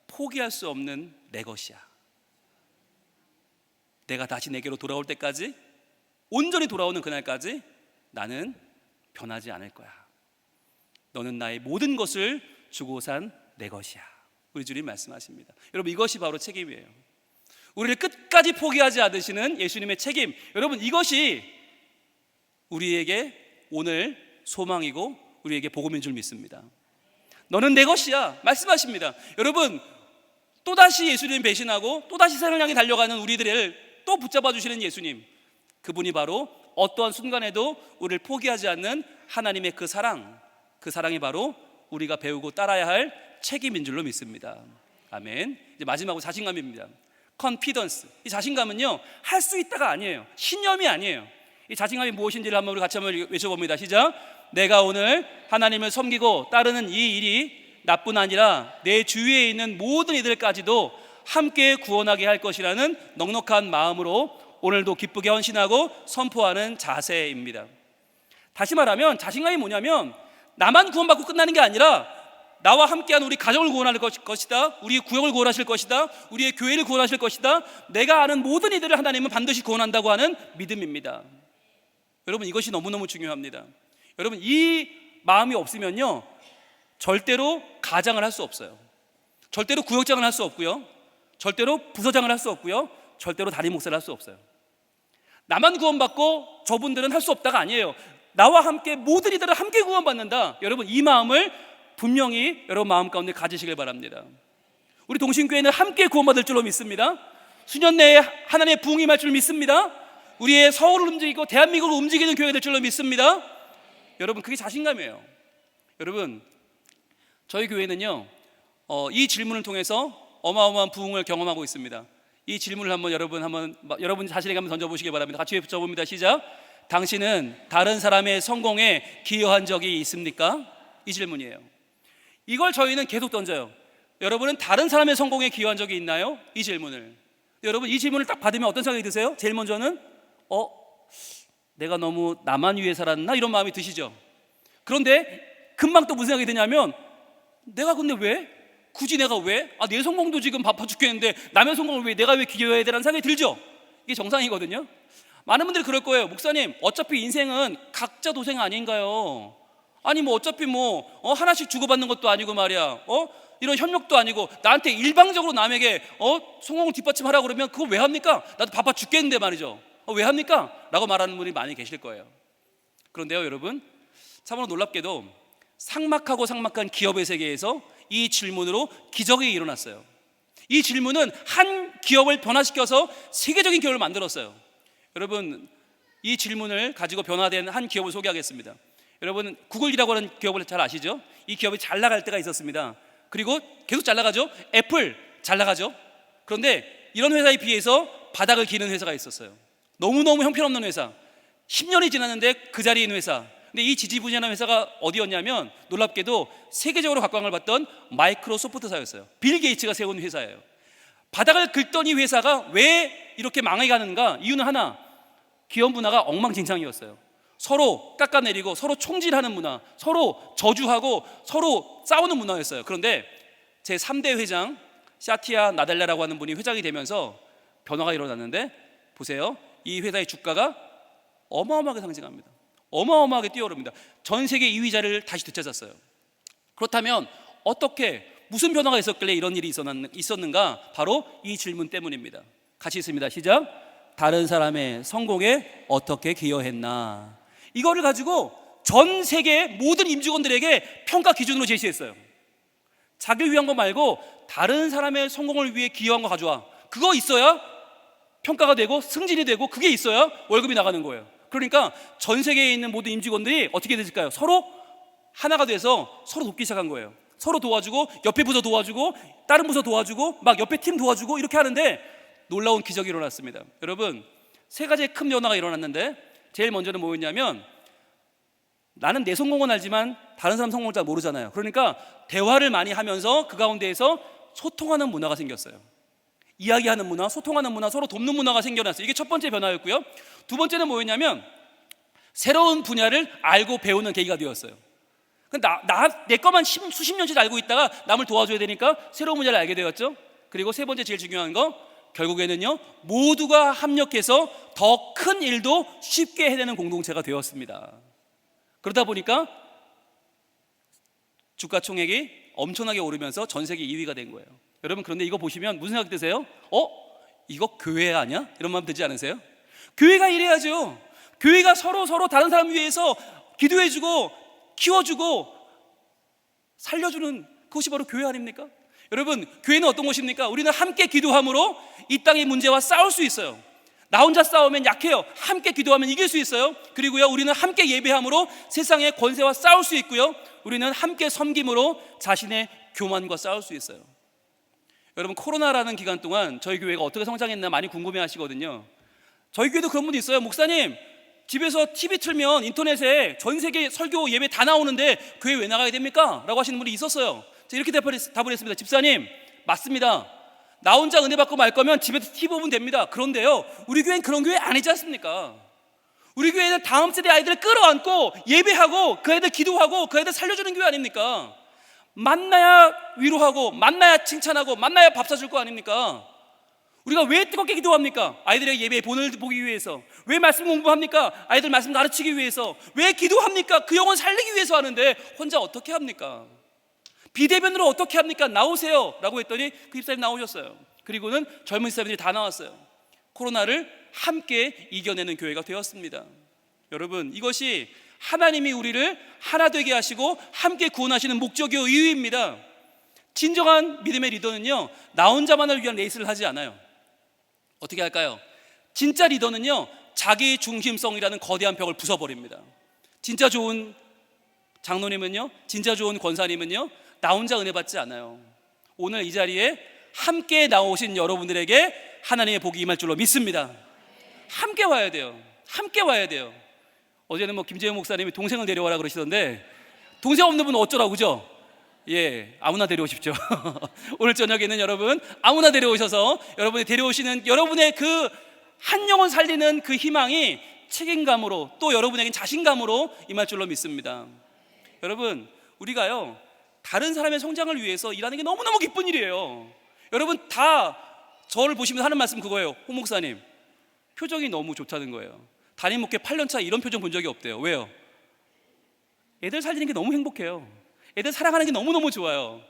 포기할 수 없는 내 것이야. 내가 다시 내게로 돌아올 때까지, 온전히 돌아오는 그날까지 나는 변하지 않을 거야. 너는 나의 모든 것을 주고 산 내 것이야. 우리 주님 말씀하십니다. 여러분, 이것이 바로 책임이에요. 우리를 끝까지 포기하지 않으시는 예수님의 책임, 여러분, 이것이 우리에게 오늘 소망이고 우리에게 복음인 줄 믿습니다. 너는 내 것이야 말씀하십니다. 여러분, 또다시 예수님 배신하고 또다시 세상을 향해 달려가는 우리들을 또 붙잡아 주시는 예수님, 그분이 바로 어떠한 순간에도 우리를 포기하지 않는 하나님의 그 사랑이 바로 우리가 배우고 따라야 할 책임인 줄로 믿습니다. 아멘. 이제 마지막으로 자신감입니다. 컨피던스. 이 자신감은요 할 수 있다가 아니에요. 신념이 아니에요. 이 자신감이 무엇인지를 우리 같이 한번 외쳐봅니다. 시작. 내가 오늘 하나님을 섬기고 따르는 이 일이 나뿐 아니라 내 주위에 있는 모든 이들까지도 함께 구원하게 할 것이라는 넉넉한 마음으로 오늘도 기쁘게 헌신하고 선포하는 자세입니다. 다시 말하면 자신감이 뭐냐면 나만 구원받고 끝나는 게 아니라 나와 함께한 우리 가정을 구원할 것이다, 우리의 구역을 구원하실 것이다, 우리의 교회를 구원하실 것이다, 내가 아는 모든 이들을 하나님은 반드시 구원한다고 하는 믿음입니다. 여러분, 이것이 너무너무 중요합니다. 여러분, 이 마음이 없으면요 절대로 가장을 할 수 없어요. 절대로 구역장을 할 수 없고요, 절대로 부서장을 할 수 없고요, 절대로 담임 목사를 할 수 없어요. 나만 구원받고 저분들은 할 수 없다가 아니에요. 나와 함께 모든 이들을 함께 구원받는다. 여러분, 이 마음을 분명히 여러분 마음 가운데 가지시길 바랍니다. 우리 동신교회는 함께 구원받을 줄로 믿습니다. 수년 내에 하나님의 부흥이 임할 줄 믿습니다. 우리의 서울을 움직이고 대한민국을 움직이는 교회가 될 줄로 믿습니다. 여러분, 그게 자신감이에요. 여러분, 저희 교회는요 이 질문을 통해서 어마어마한 부흥을 경험하고 있습니다. 이 질문을 여러분 자신에게 한번 던져보시기 바랍니다. 같이 붙여봅니다. 시작. 당신은 다른 사람의 성공에 기여한 적이 있습니까? 이 질문이에요. 이걸 저희는 계속 던져요. 여러분은 다른 사람의 성공에 기여한 적이 있나요? 이 질문을. 여러분, 이 질문을 딱 받으면 어떤 생각이 드세요? 제일 먼저는 내가 너무 나만 위해 살았나? 이런 마음이 드시죠. 그런데 금방 또 무슨 생각이 드냐면, 내가 근데 왜? 굳이 내가 왜? 내 성공도 지금 바빠 죽겠는데 남의 성공을 내가 왜 기여해야 되라는 생각이 들죠. 이게 정상이거든요. 많은 분들이 그럴 거예요. 목사님, 어차피 인생은 각자 도생 아닌가요? 아니 어차피 하나씩 주고받는 것도 아니고 말이야, 이런 협력도 아니고 나한테 일방적으로 남에게 성공을 뒷받침하라고 그러면 그거 왜 합니까? 나도 바빠 죽겠는데 말이죠. 왜 합니까? 라고 말하는 분이 많이 계실 거예요. 그런데요 여러분, 참으로 놀랍게도 삭막하고 삭막한 기업의 세계에서 이 질문으로 기적이 일어났어요. 이 질문은 한 기업을 변화시켜서 세계적인 기업을 만들었어요. 여러분, 이 질문을 가지고 변화된 한 기업을 소개하겠습니다. 여러분, 구글이라고 하는 기업을 잘 아시죠? 이 기업이 잘 나갈 때가 있었습니다. 그리고 계속 잘 나가죠. 애플 잘 나가죠. 그런데 이런 회사에 비해서 바닥을 기는 회사가 있었어요. 너무너무 형편없는 회사, 10년이 지났는데 그 자리에 있는 회사. 근데 이 지지부진한 회사가 어디였냐면, 놀랍게도 세계적으로 각광을 받던 마이크로소프트사였어요. 빌 게이츠가 세운 회사예요. 바닥을 긁던 이 회사가 왜 이렇게 망해가는가? 이유는 하나, 기업 문화가 엉망진창이었어요. 서로 깎아내리고 서로 총질하는 문화, 서로 저주하고 서로 싸우는 문화였어요. 그런데 제 3대 회장 샤티아 나델라라고 하는 분이 회장이 되면서 변화가 일어났는데, 보세요. 이 회사의 주가가 어마어마하게 상승합니다. 어마어마하게 뛰어오릅니다. 전 세계 2위 자리를 다시 되찾았어요. 그렇다면 무슨 변화가 있었길래 이런 일이 있었는가? 바로 이 질문 때문입니다. 같이 있습니다. 시작. 다른 사람의 성공에 어떻게 기여했나? 이거를 가지고 전 세계 모든 임직원들에게 평가 기준으로 제시했어요. 자기를 위한 거 말고 다른 사람의 성공을 위해 기여한 거 가져와. 그거 있어야 평가가 되고 승진이 되고, 그게 있어야 월급이 나가는 거예요. 그러니까 전 세계에 있는 모든 임직원들이 어떻게 됐을까요? 서로 하나가 돼서 서로 돕기 시작한 거예요. 서로 도와주고, 옆에 부서 도와주고, 다른 부서 도와주고, 막 옆에 팀 도와주고, 이렇게 하는데 놀라운 기적이 일어났습니다. 여러분, 세 가지의 큰 변화가 일어났는데, 제일 먼저는 뭐였냐면, 나는 내 성공은 알지만 다른 사람 성공을 잘 모르잖아요. 그러니까 대화를 많이 하면서 그 가운데에서 소통하는 문화가 생겼어요. 이야기하는 문화, 소통하는 문화, 서로 돕는 문화가 생겨났어요. 이게 첫 번째 변화였고요. 두 번째는 뭐였냐면, 새로운 분야를 알고 배우는 계기가 되었어요. 내 것만 수십 년째 알고 있다가 남을 도와줘야 되니까 새로운 분야를 알게 되었죠. 그리고 세 번째, 제일 중요한 거, 결국에는요 모두가 합력해서 더 큰 일도 쉽게 해내는 공동체가 되었습니다. 그러다 보니까 주가 총액이 엄청나게 오르면서 전 세계 2위가 된 거예요. 여러분, 그런데 이거 보시면 무슨 생각 드세요? 이거 교회 아니야? 이런 마음 들지 않으세요? 교회가 이래야죠. 교회가 서로 다른 사람 위해서 기도해주고 키워주고 살려주는, 그것이 바로 교회 아닙니까? 여러분, 교회는 어떤 곳입니까? 우리는 함께 기도함으로 이 땅의 문제와 싸울 수 있어요. 나 혼자 싸우면 약해요. 함께 기도하면 이길 수 있어요. 그리고요, 우리는 함께 예배함으로 세상의 권세와 싸울 수 있고요, 우리는 함께 섬김으로 자신의 교만과 싸울 수 있어요. 여러분, 코로나라는 기간 동안 저희 교회가 어떻게 성장했나 많이 궁금해 하시거든요. 저희 교회도 그런 분이 있어요. 목사님, 집에서 TV 틀면 인터넷에 전 세계 설교 예배 다 나오는데 교회 왜 나가야 됩니까? 라고 하시는 분이 있었어요. 제가 이렇게 답을 했습니다. 집사님, 맞습니다. 나 혼자 은혜 받고 말 거면 집에서 TV 보면 됩니다. 그런데요, 우리 교회는 그런 교회 아니지 않습니까? 우리 교회는 다음 세대 아이들을 끌어안고 예배하고 그 아이들 기도하고 그 아이들 살려주는 교회 아닙니까? 만나야 위로하고, 만나야 칭찬하고, 만나야 밥 사줄 거 아닙니까? 우리가 왜 뜨겁게 기도합니까? 아이들의 예배의 본을 보기 위해서. 왜 말씀 공부합니까? 아이들 말씀 가르치기 위해서. 왜 기도합니까? 그 영혼 살리기 위해서 하는데 혼자 어떻게 합니까? 비대면으로 어떻게 합니까? 나오세요 라고 했더니 그 집사님 나오셨어요. 그리고는 젊은 집사님들이 다 나왔어요. 코로나를 함께 이겨내는 교회가 되었습니다. 여러분, 이것이 하나님이 우리를 하나 되게 하시고 함께 구원하시는 목적이요 이유입니다. 진정한 믿음의 리더는요, 나 혼자만을 위한 레이스를 하지 않아요. 어떻게 할까요? 진짜 리더는요, 자기 중심성이라는 거대한 벽을 부숴버립니다. 진짜 좋은 장로님은요, 진짜 좋은 권사님은요, 나 혼자 은혜 받지 않아요. 오늘 이 자리에 함께 나오신 여러분들에게 하나님의 복이 임할 줄로 믿습니다. 함께 와야 돼요. 함께 와야 돼요. 어제는 뭐 김재영 목사님이 동생을 데려와라 그러시던데, 동생 없는 분은 어쩌라고, 그죠? 예, 아무나 데려오십시오. 오늘 저녁에는 여러분 아무나 데려오셔서 여러분이 데려오시는 여러분의 그 한 영혼 살리는 그 희망이 책임감으로, 또 여러분에겐 자신감으로 임할 줄로 믿습니다. 여러분, 우리가요 다른 사람의 성장을 위해서 일하는 게 너무너무 기쁜 일이에요. 여러분 다 저를 보시면서 하는 말씀 그거예요. 홍 목사님 표정이 너무 좋다는 거예요. 담임 목회 8년차 이런 표정 본 적이 없대요. 왜요? 애들 살리는 게 너무 행복해요. 애들 사랑하는 게 너무너무 좋아요.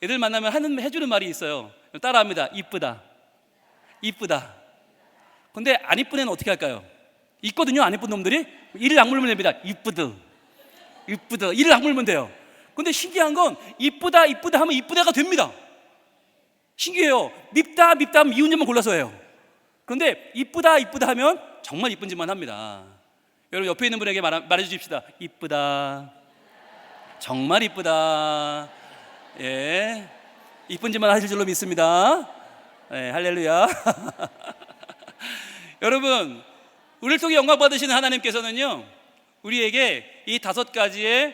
애들 만나면 해주는 말이 있어요. 따라합니다. 이쁘다, 이쁘다. 근데 안 이쁜 애는 어떻게 할까요? 있거든요, 안 이쁜 놈들이. 이를 악물면 됩니다. 이쁘드, 이쁘드, 이를 악물면 돼요. 근데 신기한 건 이쁘다, 이쁘다 하면 이쁜 애가 됩니다. 신기해요. 밉다, 밉다 하면 미운 점만 골라서 해요. 그런데 이쁘다, 이쁘다 하면 정말 이쁜 짓만 합니다. 여러분 옆에 있는 분에게 말해주십시다. 이쁘다, 정말 이쁘다. 예, 이쁜 짓만 하실 줄로 믿습니다. 예, 할렐루야. 여러분, 우리를 통해 영광 받으시는 하나님께서는요 우리에게 이 5가지의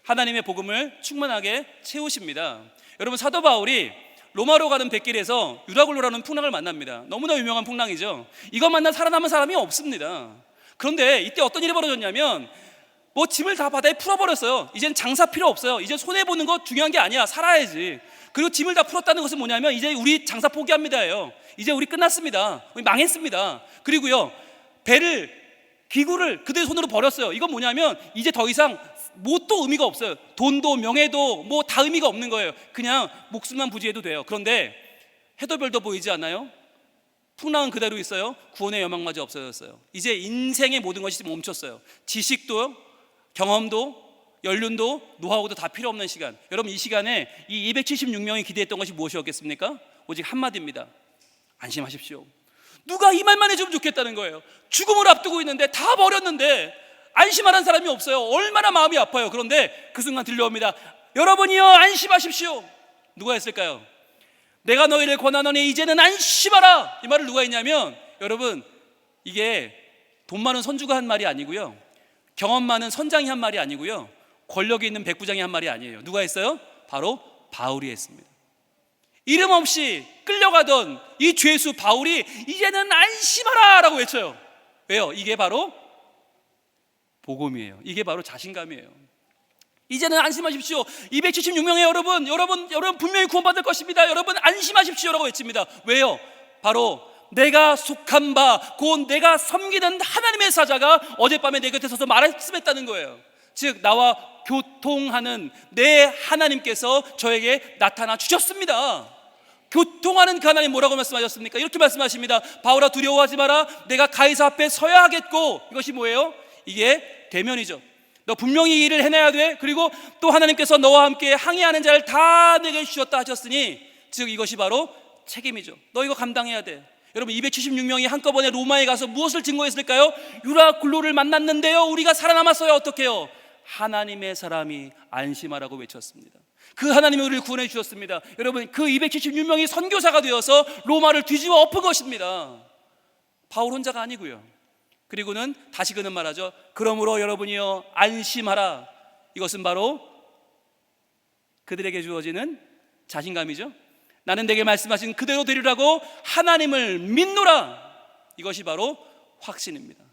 하나님의 복음을 충만하게 채우십니다. 여러분, 사도 바울이 로마로 가는 뱃길에서 유라굴로라는 풍랑을 만납니다. 너무나 유명한 풍랑이죠. 이거 만나 살아남은 사람이 없습니다. 그런데 이때 어떤 일이 벌어졌냐면, 뭐 짐을 다 바다에 풀어버렸어요. 이젠 장사 필요 없어요. 이제 손해보는 거 중요한 게 아니야. 살아야지. 그리고 짐을 다 풀었다는 것은 뭐냐면, 이제 우리 장사 포기합니다예요. 이제 우리 끝났습니다. 우리 망했습니다. 그리고요 기구를 그들의 손으로 버렸어요. 이건 뭐냐면 이제 더 이상 뭣도 의미가 없어요. 돈도 명예도 뭐 다 의미가 없는 거예요. 그냥 목숨만 부지해도 돼요. 그런데 해도 별도 보이지 않나요? 풍랑은 그대로 있어요. 구원의 여망마저 없어졌어요. 이제 인생의 모든 것이 멈췄어요. 지식도, 경험도, 연륜도, 노하우도 다 필요 없는 시간. 여러분, 이 시간에 이 276명이 기대했던 것이 무엇이었겠습니까? 오직 한마디입니다. 안심하십시오. 누가 이 말만 해주면 좋겠다는 거예요. 죽음을 앞두고 있는데, 다 버렸는데 안심하라는 사람이 없어요. 얼마나 마음이 아파요. 그런데 그 순간 들려옵니다. 여러분이여 안심하십시오. 누가 했을까요? 내가 너희를 권하노니 이제는 안심하라. 이 말을 누가 했냐면, 여러분, 이게 돈 많은 선주가 한 말이 아니고요, 경험 많은 선장이 한 말이 아니고요, 권력이 있는 백부장이 한 말이 아니에요. 누가 했어요? 바로 바울이 했습니다. 이름 없이 끌려가던 이 죄수 바울이 이제는 안심하라 라고 외쳐요. 왜요? 이게 바로 복음이에요. 이게 바로 자신감이에요. 이제는 안심하십시오. 276명의 여러분 분명히 구원받을 것입니다. 여러분 안심하십시오 라고 외칩니다. 왜요? 바로 내가 속한 바, 곧 내가 섬기는 하나님의 사자가 어젯밤에 내 곁에 서서 말씀했다는 거예요. 즉 나와 교통하는 내 하나님께서 저에게 나타나 주셨습니다. 교통하는 그 하나님 뭐라고 말씀하셨습니까? 이렇게 말씀하십니다. 바울아, 두려워하지 마라. 내가 가이사 앞에 서야 하겠고. 이것이 뭐예요? 이게 대면이죠. 너 분명히 이 일을 해내야 돼. 그리고 또 하나님께서 너와 함께 항의하는 자를 다 내게 주셨다 하셨으니, 즉 이것이 바로 책임이죠. 너 이거 감당해야 돼. 여러분, 276명이 한꺼번에 로마에 가서 무엇을 증거했을까요? 유라굴로를 만났는데요, 우리가 살아남았어요. 어떻게 해요? 하나님의 사람이 안심하라고 외쳤습니다. 그 하나님이 우리를 구원해 주셨습니다. 여러분, 그 276명이 선교사가 되어서 로마를 뒤집어 엎은 것입니다. 바울 혼자가 아니고요. 그리고는 다시 그는 말하죠. 그러므로 여러분이여 안심하라. 이것은 바로 그들에게 주어지는 자신감이죠. 나는 내게 말씀하신 그대로 되리라고 하나님을 믿노라. 이것이 바로 확신입니다.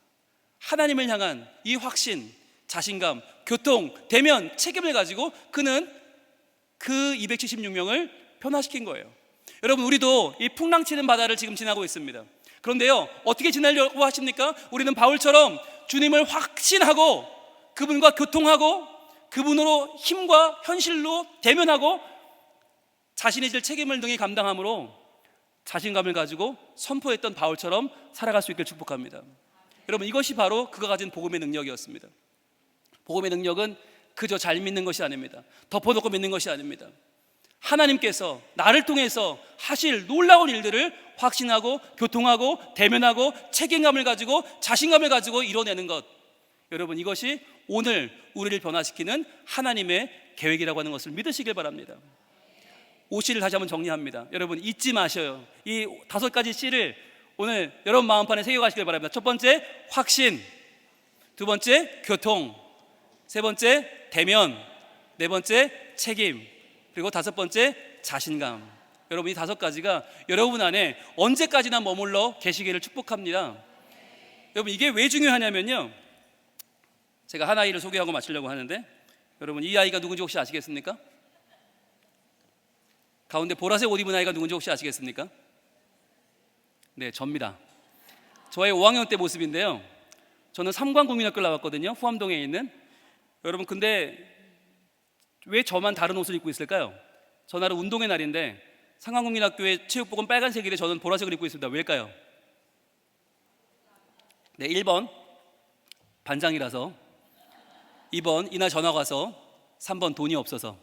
하나님을 향한 이 확신, 자신감, 교통, 대면, 책임을 가지고 그는 그 276명을 변화시킨 거예요. 여러분, 우리도 이 풍랑치는 바다를 지금 지나고 있습니다. 그런데요, 어떻게 지내려고 하십니까? 우리는 바울처럼 주님을 확신하고 그분과 교통하고 그분으로 힘과 현실로 대면하고 자신이 질 책임을 등에 감당함으로 자신감을 가지고 선포했던 바울처럼 살아갈 수 있길 축복합니다. 여러분, 이것이 바로 그가 가진 복음의 능력이었습니다. 복음의 능력은 그저 잘 믿는 것이 아닙니다. 덮어놓고 믿는 것이 아닙니다. 하나님께서 나를 통해서 하실 놀라운 일들을 확신하고 교통하고 대면하고 책임감을 가지고 자신감을 가지고 이뤄내는 것, 여러분 이것이 오늘 우리를 변화시키는 하나님의 계획이라고 하는 것을 믿으시길 바랍니다. 5C를 다시 한번 정리합니다. 여러분 잊지 마셔요. 이 5가지 C를 오늘 여러분 마음판에 새겨가시길 바랍니다. 첫 번째 확신, 두 번째 교통, 세 번째 대면, 네 번째 책임, 그리고 다섯 번째 자신감. 여러분 이 5가지가 여러분 안에 언제까지나 머물러 계시기를 축복합니다. 여러분 이게 왜 중요하냐면요, 제가 한 아이를 소개하고 마치려고 하는데, 여러분 이 아이가 누군지 혹시 아시겠습니까? 가운데 보라색 옷 입은 아이가 누군지 혹시 아시겠습니까? 네, 접니다. 저의 5학년 때 모습인데요, 저는 삼광국민학교를 나왔거든요, 후암동에 있는. 여러분 근데 왜 저만 다른 옷을 입고 있을까요? 전날은 운동의 날인데 삼광국민학교의 체육복은 빨간색인데 저는 보라색을 입고 있습니다. 왜일까요? 네, 1번 반장이라서, 2번 이날 전화가 와서, 3번 돈이 없어서.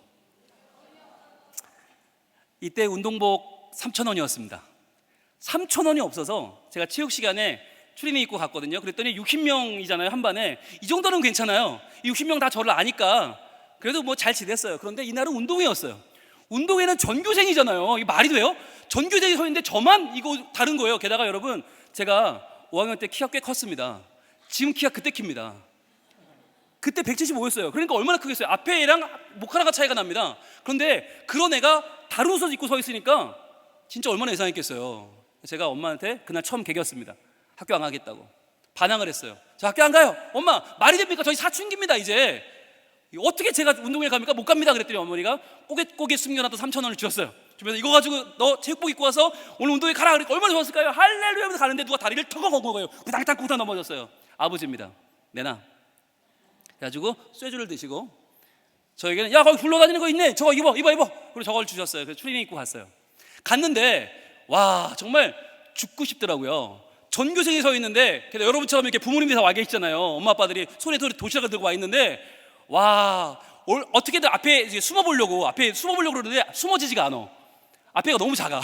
이때 운동복 3,000원이었습니다. 3,000원이 없어서 제가 체육 시간에 추리닝 입고 갔거든요. 그랬더니 60명이잖아요, 한 반에. 이 정도는 괜찮아요. 60명 다 저를 아니까 그래도 뭐 잘 지냈어요. 그런데 이날은 운동회였어요. 운동회는 전교생이잖아요. 이게 말이 돼요? 전교생이 서 있는데 저만 이거 다른 거예요. 게다가 여러분 제가 5학년 때 키가 꽤 컸습니다. 지금 키가 그때 킵니다. 그때 175였어요. 그러니까 얼마나 크겠어요. 앞에 애랑 목 하나가 차이가 납니다. 그런데 그런 애가 다른 옷을 입고 서 있으니까 진짜 얼마나 이상했겠어요. 제가 엄마한테 그날 처음 개겼습니다. 학교 안 가겠다고 반항을 했어요. 저 학교 안 가요. 엄마 말이 됩니까? 저희 사춘기입니다 이제. 어떻게 제가 운동회 갑니까? 못 갑니다. 그랬더니 어머니가 꼬깃꼬깃 숨겨놨던 3,000원을 주셨어요. 주면서 이거 가지고 너 체육복 입고 와서 오늘 운동회 가라. 그러니까 얼마나 좋았을까요? 할렐루야 하면서 가는데 누가 다리를 턱 건 거예요. 부당탕 넘어졌어요. 아버지입니다. 내놔. 그래가지고 쇠주를 드시고 저에게는 야 거기 굴러다니는 거 있네, 저거 입어. 그리고 저걸 주셨어요. 그래서 추리닝 입고 갔어요. 갔는데 와 정말 죽고 싶더라고요. 전교생이 서 있는데, 여러분처럼 이렇게 부모님들이 다 와 계시잖아요. 엄마 아빠들이 손에 도시락을 들고 와 있는데, 와 어떻게든 앞에 숨어보려고 그러는데 숨어지지가 않아. 앞에가 너무 작아.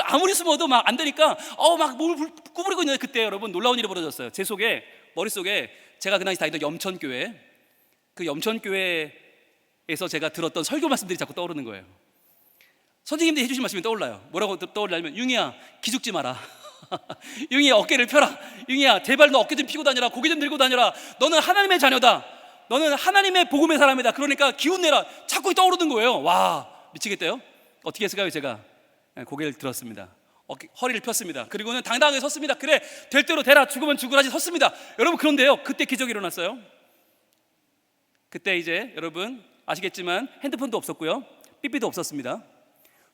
아무리 숨어도 막 안 되니까 막 몸을 구부리고 있는데, 그때 여러분 놀라운 일이 벌어졌어요. 제 머릿속에 제가 그 당시 다니던 염천교회, 그 염천교회에서 제가 들었던 설교 말씀들이 자꾸 떠오르는 거예요. 선생님들이 해주신 말씀이 떠올라요. 뭐라고 떠올라냐면, 융이야 기죽지 마라. 융이야 어깨를 펴라. 융이야 제발 너 어깨 좀 피고 다녀라. 고개 좀 들고 다녀라. 너는 하나님의 자녀다. 너는 하나님의 복음의 사람이다. 그러니까 기운 내라. 자꾸 떠오르는 거예요. 와 미치겠대요. 어떻게 했을까요? 제가 고개를 들었습니다. 허리를 폈습니다. 그리고는 당당하게 섰습니다. 그래 될 대로 되라. 죽으면 죽으라지 섰습니다. 여러분 그런데요, 그때 기적이 일어났어요. 그때 이제 여러분 아시겠지만 핸드폰도 없었고요, 삐삐도 없었습니다.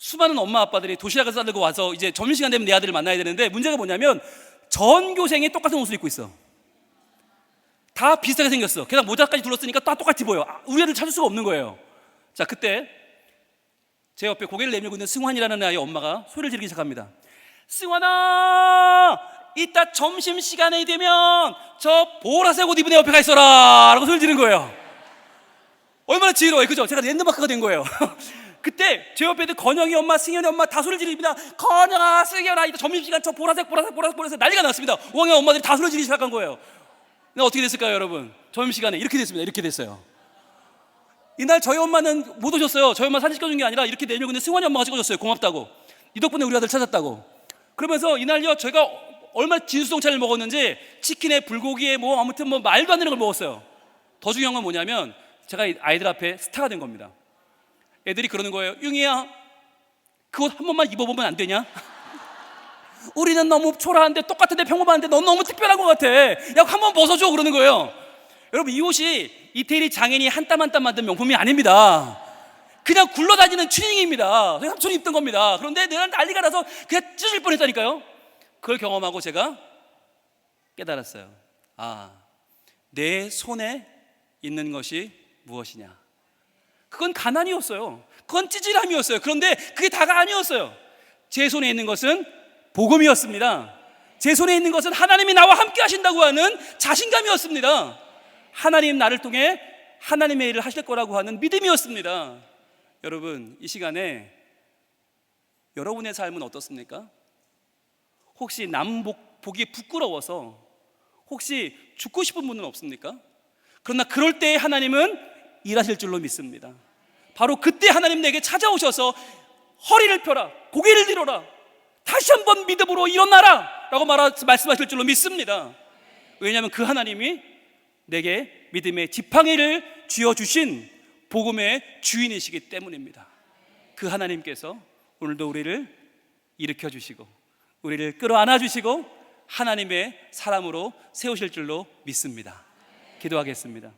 수많은 엄마 아빠들이 도시락을 싸들고 와서 이제 점심시간 되면 내 아들을 만나야 되는데, 문제가 뭐냐면 전교생이 똑같은 옷을 입고 있어. 다 비슷하게 생겼어. 게다가 모자까지 둘렀으니까 다 똑같이 보여. 우리 애들 찾을 수가 없는 거예요. 자 그때 제 옆에 고개를 내밀고 있는 승환이라는 아이의 엄마가 소리를 지르기 시작합니다. 승환아, 이따 점심시간이 되면 저 보라색 옷 입은 애 옆에 가 있어라 라고 소리를 지른 거예요. 얼마나 지혜로워요, 그죠? 제가 랜드마크가 된 거예요. 그때 제 옆에 있는 건영이 엄마, 승현이 엄마 다 소리를 지릅니다. 건영아, 승현아, 이따 점심시간 저 보라색 난리가 났습니다. 5학년 엄마들이 다 소리를 지르기 시작한 거예요. 근데 어떻게 됐을까요, 여러분? 점심시간에 이렇게 됐습니다. 이렇게 됐어요. 이날 저희 엄마는 못 오셨어요. 저희 엄마 사진 찍어준 게 아니라 이렇게 내밀고 있는 승환이 엄마가 찍어줬어요. 고맙다고. 이 덕분에 우리 아들 찾았다고. 그러면서 이날요 저희가 얼마나 진수성찬을 먹었는지, 치킨에 불고기에 뭐 아무튼 뭐 말도 안 되는 걸 먹었어요. 더 중요한 건 뭐냐면 제가 아이들 앞에 스타가 된 겁니다. 애들이 그러는 거예요. 융이야 그 옷 한 번만 입어보면 안 되냐? 우리는 너무 초라한데, 똑같은데 평범한데 넌 너무 특별한 것 같아. 야 한 번 벗어줘. 그러는 거예요. 여러분 이 옷이 이태리 장인이 한 땀 한 땀 만든 명품이 아닙니다. 그냥 굴러다니는 추리닝입니다. 삼촌이 입던 겁니다. 그런데 내가 난리가 나서 그냥 찢어질 뻔했다니까요. 그걸 경험하고 제가 깨달았어요. 내 손에 있는 것이 무엇이냐? 그건 가난이었어요. 그건 찌질함이었어요. 그런데 그게 다가 아니었어요. 제 손에 있는 것은 복음이었습니다. 제 손에 있는 것은 하나님이 나와 함께 하신다고 하는 자신감이었습니다. 하나님 나를 통해 하나님의 일을 하실 거라고 하는 믿음이었습니다. 여러분, 이 시간에 여러분의 삶은 어떻습니까? 혹시 남 보기 부끄러워서 혹시 죽고 싶은 분은 없습니까? 그러나 그럴 때 하나님은 일하실 줄로 믿습니다. 바로 그때 하나님 내게 찾아오셔서 허리를 펴라, 고개를 들어라, 다시 한번 믿음으로 일어나라 라고 말씀하실 줄로 믿습니다. 왜냐하면 그 하나님이 내게 믿음의 지팡이를 쥐어주신 복음의 주인이시기 때문입니다. 그 하나님께서 오늘도 우리를 일으켜 주시고 우리를 끌어안아 주시고 하나님의 사람으로 세우실 줄로 믿습니다. 기도하겠습니다.